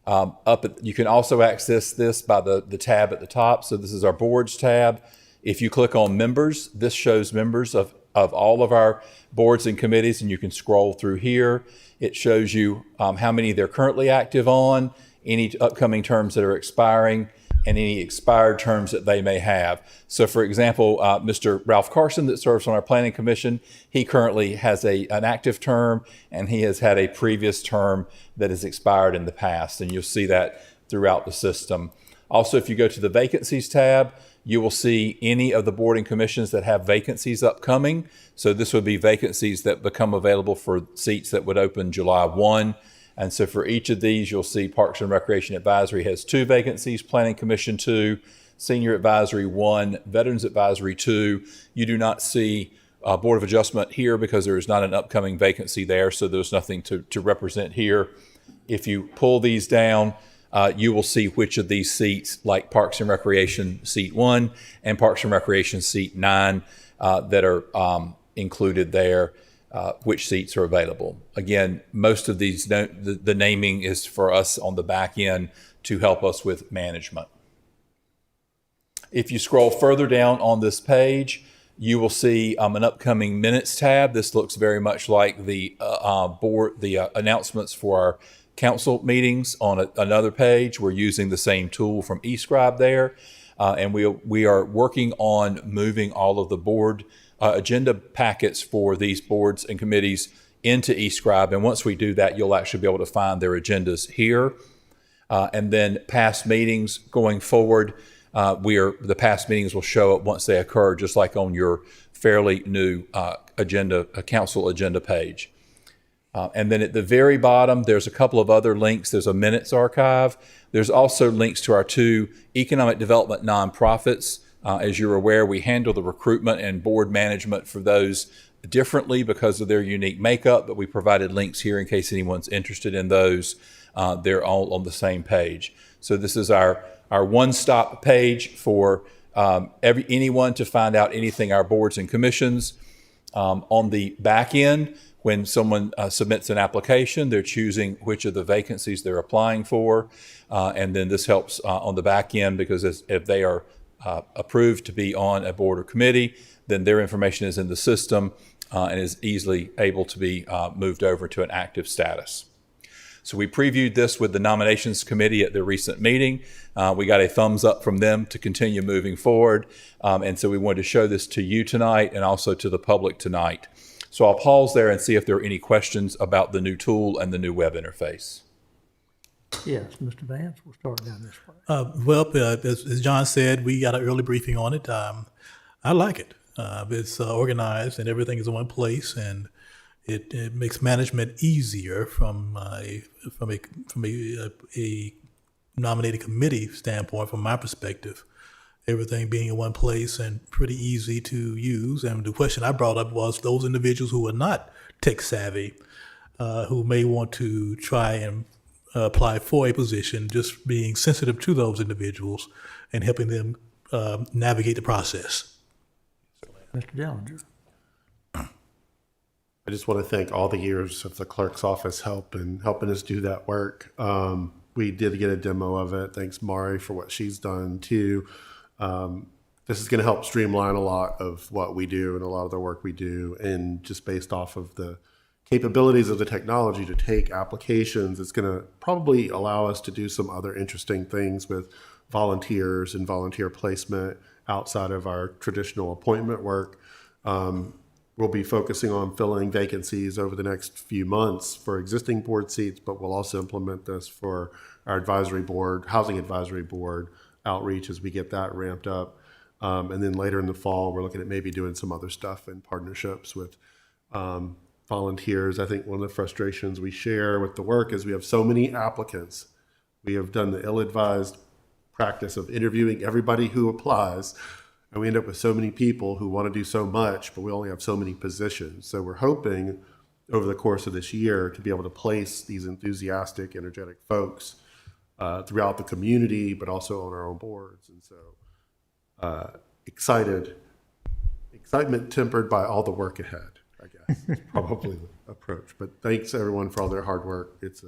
You can also access this by the tab at the top. So this is our boards tab. If you click on members, this shows members of all of our boards and committees, and you can scroll through here. It shows you how many they're currently active on, any upcoming terms that are expiring, and any expired terms that they may have. So for example, Mr. Ralph Carson that serves on our Planning Commission, he currently has an active term, and he has had a previous term that has expired in the past, and you'll see that throughout the system. Also, if you go to the vacancies tab, you will see any of the board and commissions that have vacancies upcoming. So this would be vacancies that become available for seats that would open July 1. And so for each of these, you'll see Parks and Recreation Advisory has 2 vacancies, Planning Commission 2, Senior Advisory 1, Veterans Advisory 2. You do not see Board of Adjustment here because there is not an upcoming vacancy there, so there's nothing to represent here. If you pull these down, you will see which of these seats, like Parks and Recreation Seat 1 and Parks and Recreation Seat 9, that are included there, which seats are available. Again, most of these, the naming is for us on the back end to help us with management. If you scroll further down on this page, you will see an upcoming minutes tab. This looks very much like the announcements for our council meetings on another page. We're using the same tool from eScribe there, and we are working on moving all of the board agenda packets for these boards and committees into eScribe. And once we do that, you'll actually be able to find their agendas here. And then past meetings going forward, the past meetings will show up once they occur, just like on your fairly new council agenda page. And then at the very bottom, there's a couple of other links. There's a minutes archive. There's also links to our 2 economic development nonprofits. As you're aware, we handle the recruitment and board management for those differently because of their unique makeup, but we provided links here in case anyone's interested in those. They're all on the same page. So this is our one-stop page for anyone to find out anything our boards and commissions. On the back end, when someone submits an application, they're choosing which of the vacancies they're applying for. And then this helps on the back end because if they are approved to be on a board or committee, then their information is in the system and is easily able to be moved over to an active status. So we previewed this with the nominations committee at their recent meeting. We got a thumbs up from them to continue moving forward. And so we wanted to show this to you tonight and also to the public tonight. So I'll pause there and see if there are any questions about the new tool and the new web interface. Yes, Mr. Vance, we'll start down this way. As John said, we got an early briefing on it. I like it. It's organized and everything is in one place, and it makes management easier from a nominated committee standpoint. From my perspective, everything being in one place and pretty easy to use. And the question I brought up was those individuals who are not tech savvy, who may want to try and apply for a position, just being sensitive to those individuals and helping them navigate the process. Mr. Dellinger. I just want to thank all the years of the clerk's office help in helping us do that work. We did get a demo of it. Thanks, Mari, for what she's done too. This is going to help streamline a lot of what we do and a lot of the work we do, and just based off of the capabilities of the technology to take applications, it's going to probably allow us to do some other interesting things with volunteers and volunteer placement outside of our traditional appointment work. We'll be focusing on filling vacancies over the next few months for existing board seats, but we'll also implement this for our advisory board, housing advisory board outreach as we get that ramped up. And then later in the fall, we're looking at maybe doing some other stuff in partnerships with volunteers. I think one of the frustrations we share with the work is we have so many applicants. We have done the ill-advised practice of interviewing everybody who applies, and we end up with so many people who want to do so much, but we only have so many positions. So we're hoping over the course of this year to be able to place these enthusiastic, energetic folks throughout the community, but also on our own boards. And so excitement tempered by all the work ahead, I guess, is probably the approach. But thanks everyone for all their hard work. It's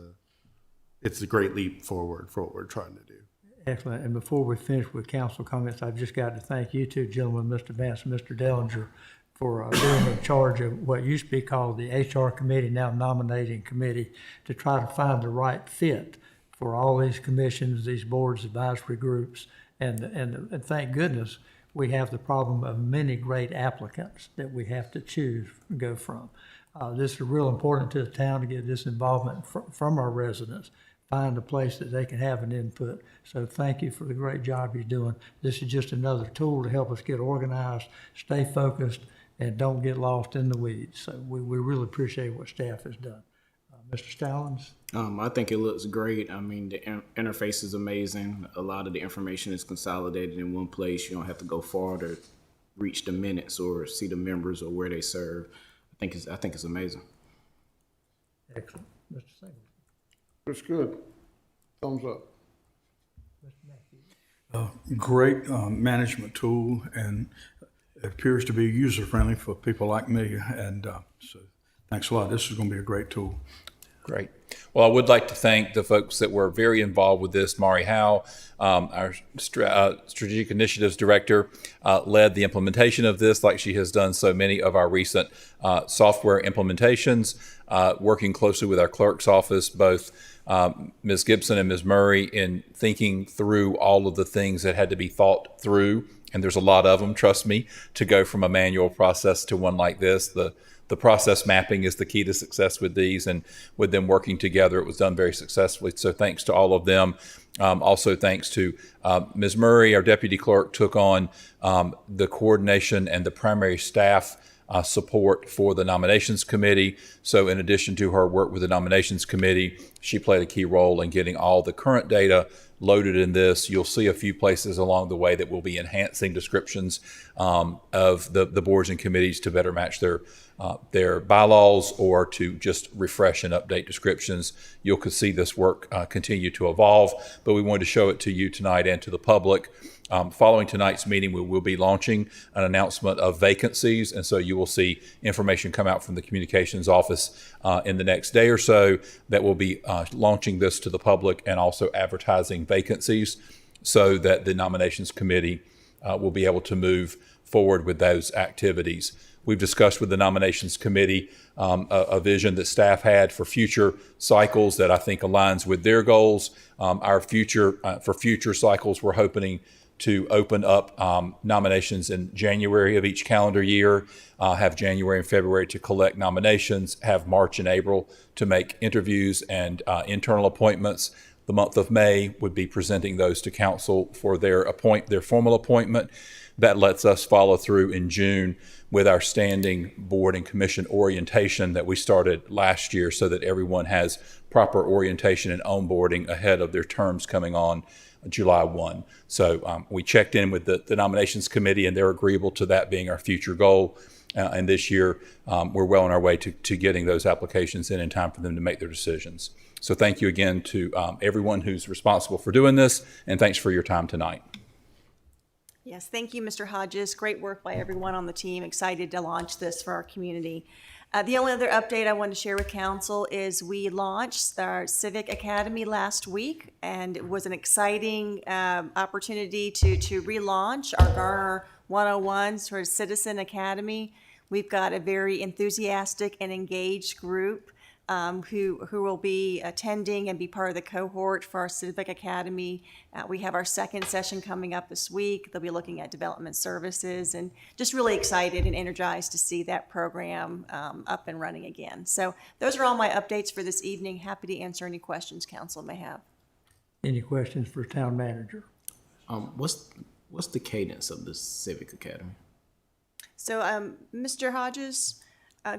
a great leap forward for what we're trying to do. Excellent. And before we finish with council comments, I've just got to thank you two gentlemen, Mr. Vance and Mr. Dellinger, for being in charge of what used to be called the HR committee, now nominating committee, to try to find the right fit for all these commissions, these boards, advisory groups, And thank goodness, we have the problem of many great applicants that we have to choose and go from. This is real important to the town to get this involvement from our residents, find a place that they can have an input. So thank you for the great job you're doing. This is just another tool to help us get organized, stay focused, and don't get lost in the weeds. So we really appreciate what staff has done. Mr. Stallings? I think it looks great. I mean, the interface is amazing. A lot of the information is consolidated in one place. You don't have to go far to reach the minutes or see the members or where they serve. I think it's amazing. Excellent. Mr. Singleton? It's good. Thumbs up. Great management tool, and it appears to be user-friendly for people like me. And so thanks a lot. This is going to be a great tool. Great. Well, I would like to thank the folks that were very involved with this. Mari Howe, our Strategic Initiatives Director, led the implementation of this like she has done so many of our recent software implementations, working closely with our clerk's office, both Ms. Gibson and Ms. Murray, in thinking through all of the things that had to be thought through. And there's a lot of them, trust me, to go from a manual process to one like this. The process mapping is the key to success with these, and with them working together, it was done very successfully. So thanks to all of them. Also thanks to Ms. Murray, our deputy clerk, took on the coordination and the primary staff support for the nominations committee. So in addition to her work with the nominations committee, she played a key role in getting all the current data loaded in this. You'll see a few places along the way that will be enhancing descriptions of the boards and committees to better match their bylaws, or to just refresh and update descriptions. You'll see this work continue to evolve, but we wanted to show it to you tonight and to the public. Following tonight's meeting, we will be launching an announcement of vacancies, and so you will see information come out from the communications office in the next day or so that will be launching this to the public and also advertising vacancies, so that the nominations committee will be able to move forward with those activities. We've discussed with the nominations committee a vision that staff had for future cycles that I think aligns with their goals. For future cycles, we're hoping to open up nominations in January of each calendar year, have January and February to collect nominations, have March and April to make interviews and internal appointments. The month of May would be presenting those to council for their formal appointment. That lets us follow through in June with our standing board and commission orientation that we started last year, so that everyone has proper orientation and onboarding ahead of their terms coming on July 1. So we checked in with the nominations committee, and they're agreeable to that being our future goal. And this year, we're well on our way to getting those applications in time for them to make their decisions. So thank you again to everyone who's responsible for doing this, and thanks for your time tonight. Yes, thank you, Mr. Hodges. Great work by everyone on the team. Excited to launch this for our community. The only other update I wanted to share with council is we launched our Civic Academy last week, and it was an exciting opportunity to relaunch our Garner 101 sort of Citizen Academy. We've got a very enthusiastic and engaged group who will be attending and be part of the cohort for our Civic Academy. We have our second session coming up this week. They'll be looking at development services, and just really excited and energized to see that program up and running again. So those are all my updates for this evening. Happy to answer any questions council may have. Any questions for town manager? What's the cadence of the Civic Academy? So Mr. Hodges,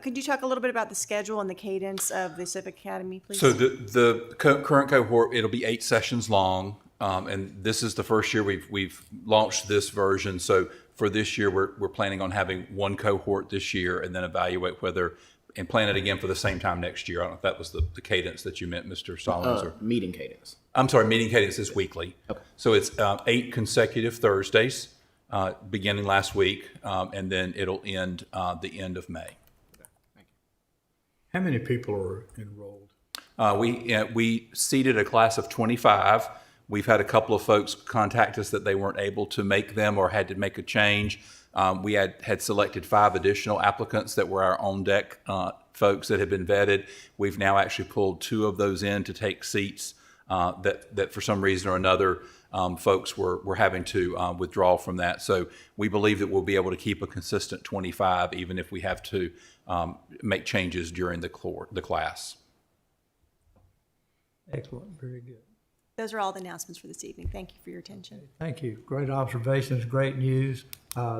could you talk a little bit about the schedule and the cadence of the Civic Academy, please? So the current cohort, it'll be 8 sessions long, and this is the first year we've launched this version. So for this year, we're planning on having one cohort this year, and then evaluate and plan it again for the same time next year. I don't know if that was the cadence that you meant, Mr. Stallings. Or meeting cadence. I'm sorry, meeting cadence is weekly. Okay. So it's 8 consecutive Thursdays, beginning last week, and then it'll end the end of May. How many people are enrolled? We seated a class of 25. We've had a couple of folks contact us that they weren't able to make them or had to make a change. We had selected 5 additional applicants that were our on deck folks that had been vetted. We've now actually pulled 2 of those in to take seats that for some reason or another, folks were having to withdraw from that. So we believe that we'll be able to keep a consistent 25, even if we have to make changes during the class. Excellent, very good. Those are all the announcements for this evening. Thank you for your attention. Thank you. Great observations, great news.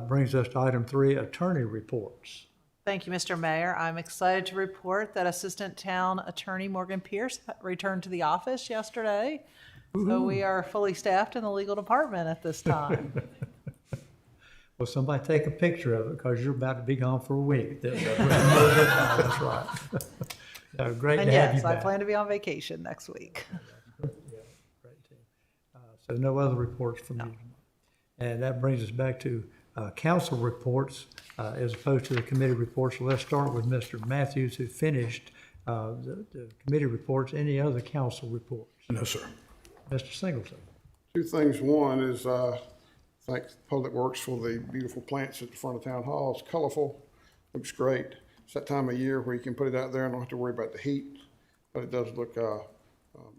Brings us to item 3, attorney reports. Thank you, Mr. Mayor. I'm excited to report that Assistant Town Attorney Morgan Pierce returned to the office yesterday. So we are fully staffed in the legal department at this time. Well, somebody take a picture of it because you're about to be gone for a week. That's right. Great And to have you yes, I back. plan to be on vacation next week. So no other reports from you. And that brings us back to council reports as opposed to the committee reports. So let's start with Mr. Matthews, who finished the committee reports. Any other council reports? No, sir. Mr. Singleton. 2 things. One is thank Public Works for the beautiful plants at the front of Town Hall. It's colorful, looks great. It's that time of year where you can put it out there and don't have to worry about the heat, but it does look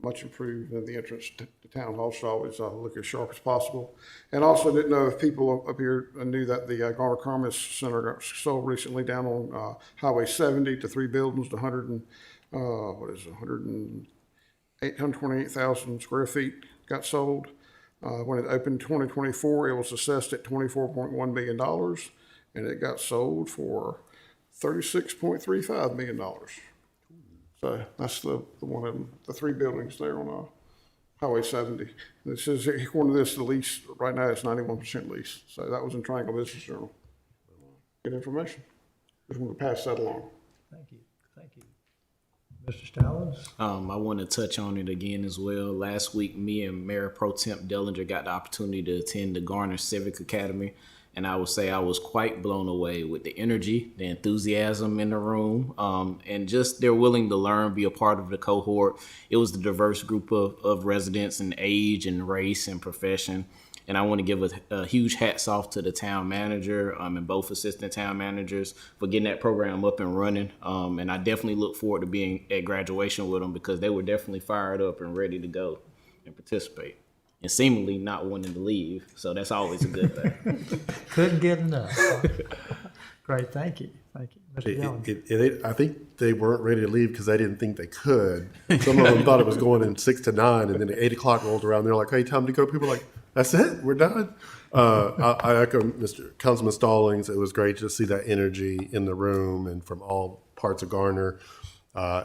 much improved, and the entrance to Town Hall should always look as sharp as possible. And also didn't know if people up here knew that the Garner Commerce Center got sold recently down on Highway 70 to 3 buildings to 828,000 square feet got sold. When it opened in 2024, it was assessed at $24.1 million, and it got sold for $36.35 million. So that's the one of them, the 3 buildings there on Highway 70. This is, according to this, the lease right now is 91% lease. So that was in Triangle Business Journal. Good information. Just want to pass that along. Thank you. Thank you. Mr. Stallings? I want to touch on it again as well. Last week, me and Mayor Pro Temp Dellinger got the opportunity to attend the Garner Civic Academy. And I would say I was quite blown away with the energy, the enthusiasm in the room, and just they're willing to learn, be a part of the cohort. It was the diverse group of residents in age and race and profession. And I want to give a huge hats off to the town manager and both assistant town managers for getting that program up and running. And I definitely look forward to being at graduation with them because they were definitely fired up and ready to go and participate. And seemingly not wanting to leave. So that's always a good thing. Couldn't get enough. Great, thank you. Thank you. Mr. Dillon. I think they weren't ready to leave because they didn't think they could. Some of them thought it was going in 6 to 9, and then 8 o'clock rolled around. They're like, "Hey, time to go." People are like, "That's it, we're done." I echo Mr. Councilman Stallings. It was great to see that energy in the room and from all parts of Garner.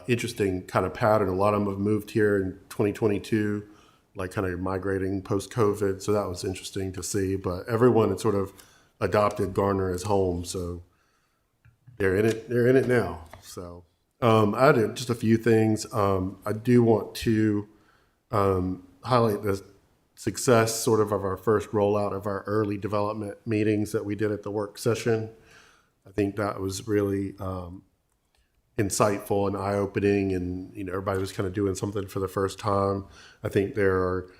Interesting kind of pattern. A lot of them have moved here in 2022. Like kind of migrating post-COVID. So that was interesting to see, but everyone had sort of adopted Garner as home. So they're in it now. So I had just a few things. I do want to highlight the success sort of our first rollout of our early development meetings that we did at the work session. I think that was really insightful and eye-opening, and everybody was kind of doing something for the first time. I think there are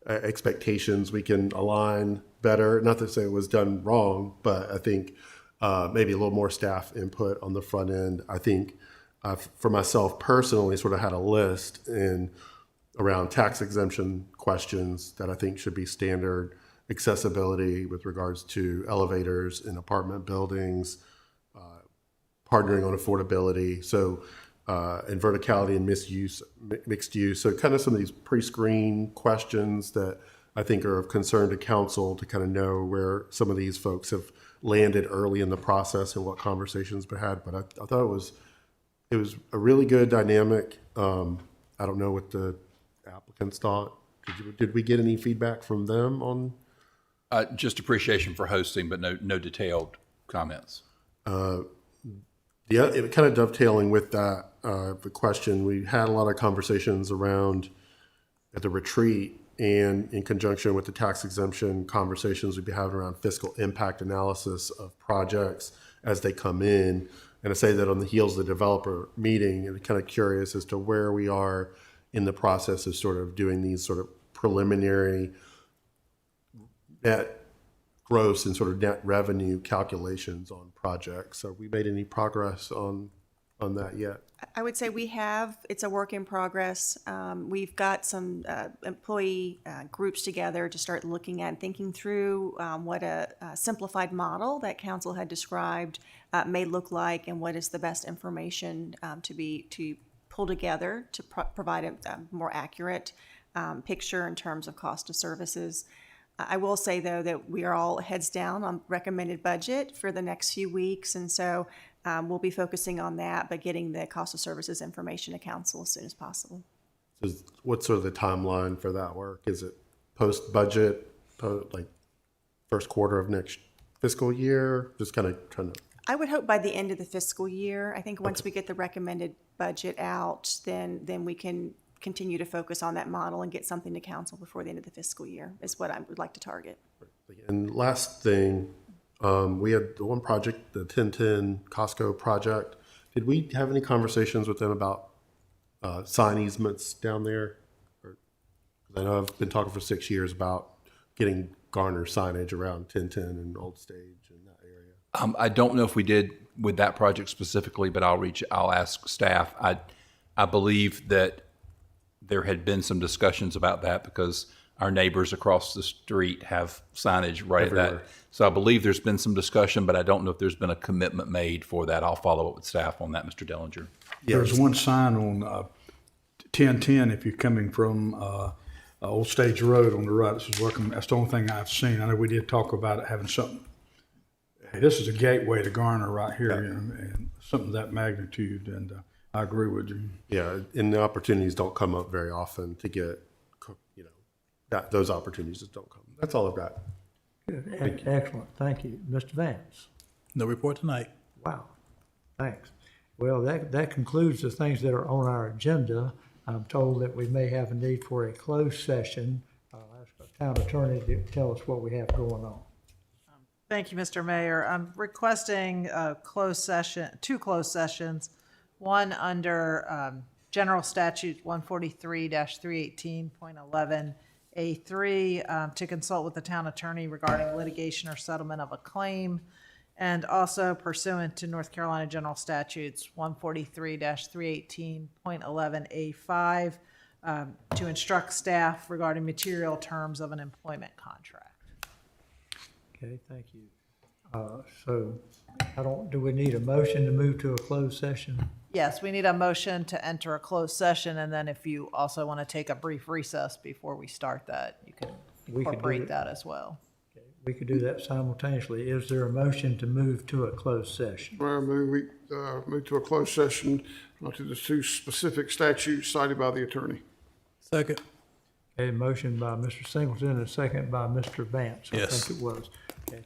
expectations we can align better. Not to say it was done wrong, but I think maybe a little more staff input on the front end. I think for myself personally, sort of had a list around tax exemption questions that I think should be standard, accessibility with regards to elevators in apartment buildings, partnering on affordability, so and verticality and mixed use. So kind of some of these pre-screen questions that I think are of concern to council to kind of know where some of these folks have landed early in the process and what conversations been had. But I thought it was a really good dynamic. I don't know what the applicants thought. Did we get any feedback from them on? Just appreciation for hosting, but no detailed comments. Yeah, it kind of dovetailing with that, the question, we had a lot of conversations around at the retreat and in conjunction with the tax exemption conversations we'd be having around fiscal impact analysis of projects as they come in. And I say that on the heels of the developer meeting, and kind of curious as to where we are in the process of sort of doing these sort of preliminary net gross and sort of net revenue calculations on projects. So we made any progress on on that yet? I would say it's a work in progress. We've got some employee groups together to start looking at and thinking through what a simplified model that council had described may look like, and what is the best information to pull together to provide a more accurate picture in terms of cost of services. I will say, though, that we are all heads down on recommended budget for the next few weeks, and so we'll be focusing on that, but getting the cost of services information to council as soon as possible. So what's sort of the timeline for that work? Is it post-budget, like first quarter of next fiscal year? Just kind of trying to... I would hope by the end of the fiscal year. I think once we get the recommended budget out, then we can continue to focus on that model and get something to council before the end of the fiscal year is what I would like to target. And last thing, we had the one project, the 1010 Costco project. Did we have any conversations with them about sign easements down there? Because I know I've been talking for 6 years about getting Garner signage around 1010 and Old Stage in that area. I don't know if we did with that project specifically, but I'll ask staff. I believe that there had been some discussions about that because our neighbors across the street have signage right Everywhere. at that. So I believe there's been some discussion, but I don't know if there's been a commitment made for that. I'll follow up with staff on that, Mr. Dellinger. There's one sign on 1010 if you're coming from Old Stage Road on the right. This is welcome. That's the only thing I've seen. I know we did talk about it having something. Hey, this is a gateway to Garner right here, you know, and something of that magnitude. And I agree with you. Yeah, and the opportunities don't come up very often to get, those opportunities just don't come. That's all I've got. Good. Excellent. Thank you. Mr. Vance? No report tonight. Wow. Thanks. Well, that concludes the things that are on our agenda. I'm told that we may have a need for a closed session. I'll ask our town attorney to tell us what we have going on. Thank you, Mr. Mayor. I'm requesting a closed session, two closed sessions, one under General Statute 143-318.11A3 to consult with the town attorney regarding litigation or settlement of a claim, and also pursuant to North Carolina General Statutes 143-318.11A5 to instruct staff regarding material terms of an employment contract. Okay, thank you. So do we need a motion to move to a closed session? Yes, we need a motion to enter a closed session, and then if you also want to take a brief recess before we start that, you can We could do incorporate it. that as well. We could do that simultaneously. Is there a motion to move to a closed session? Well, we move to a closed session to the two specific statutes cited by the attorney. Second. A motion by Mr. Singleton and a second by Mr. Vance. I Yes. think it was. Okay.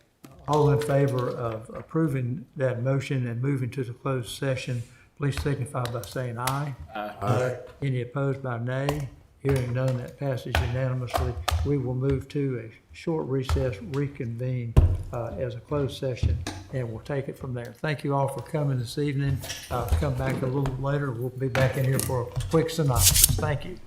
All in favor of approving that motion and moving to the closed session, please signify by saying aye. Aye. Any opposed by nay? Hearing none, that passes unanimously. We will move to a short recess, reconvene as a closed session, and we'll take it from there. Thank you all for coming this evening. Come back a little later. We'll be back in here for a quick synopsis. Thank you.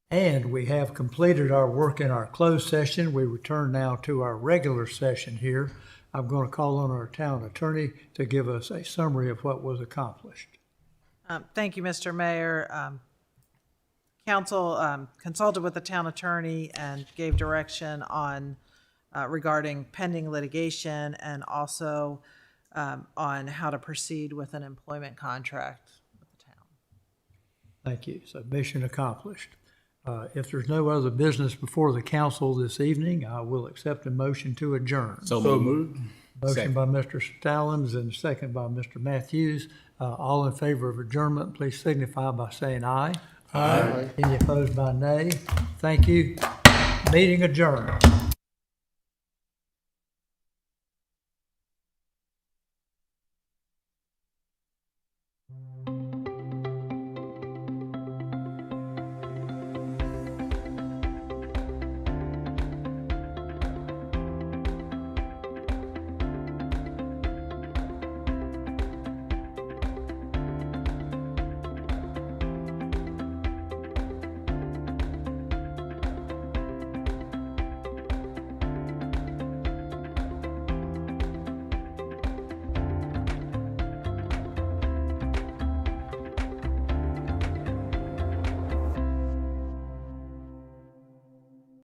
And we have completed our work in our closed session. We return now to our regular session here. I'm going to call on our town attorney to give us a summary of what was accomplished. Thank you, Mr. Mayor. Council consulted with the town attorney and gave direction on regarding pending litigation and also on how to proceed with an employment contract with the town. Thank you. So mission accomplished. If there's no other business before the council this evening, I will accept a motion to adjourn. So moved. Motion by Mr. Stallings and second by Mr. Matthews. All in favor of adjournment, please signify by saying aye. Aye. Any opposed by nay? Thank you. Meeting adjourned.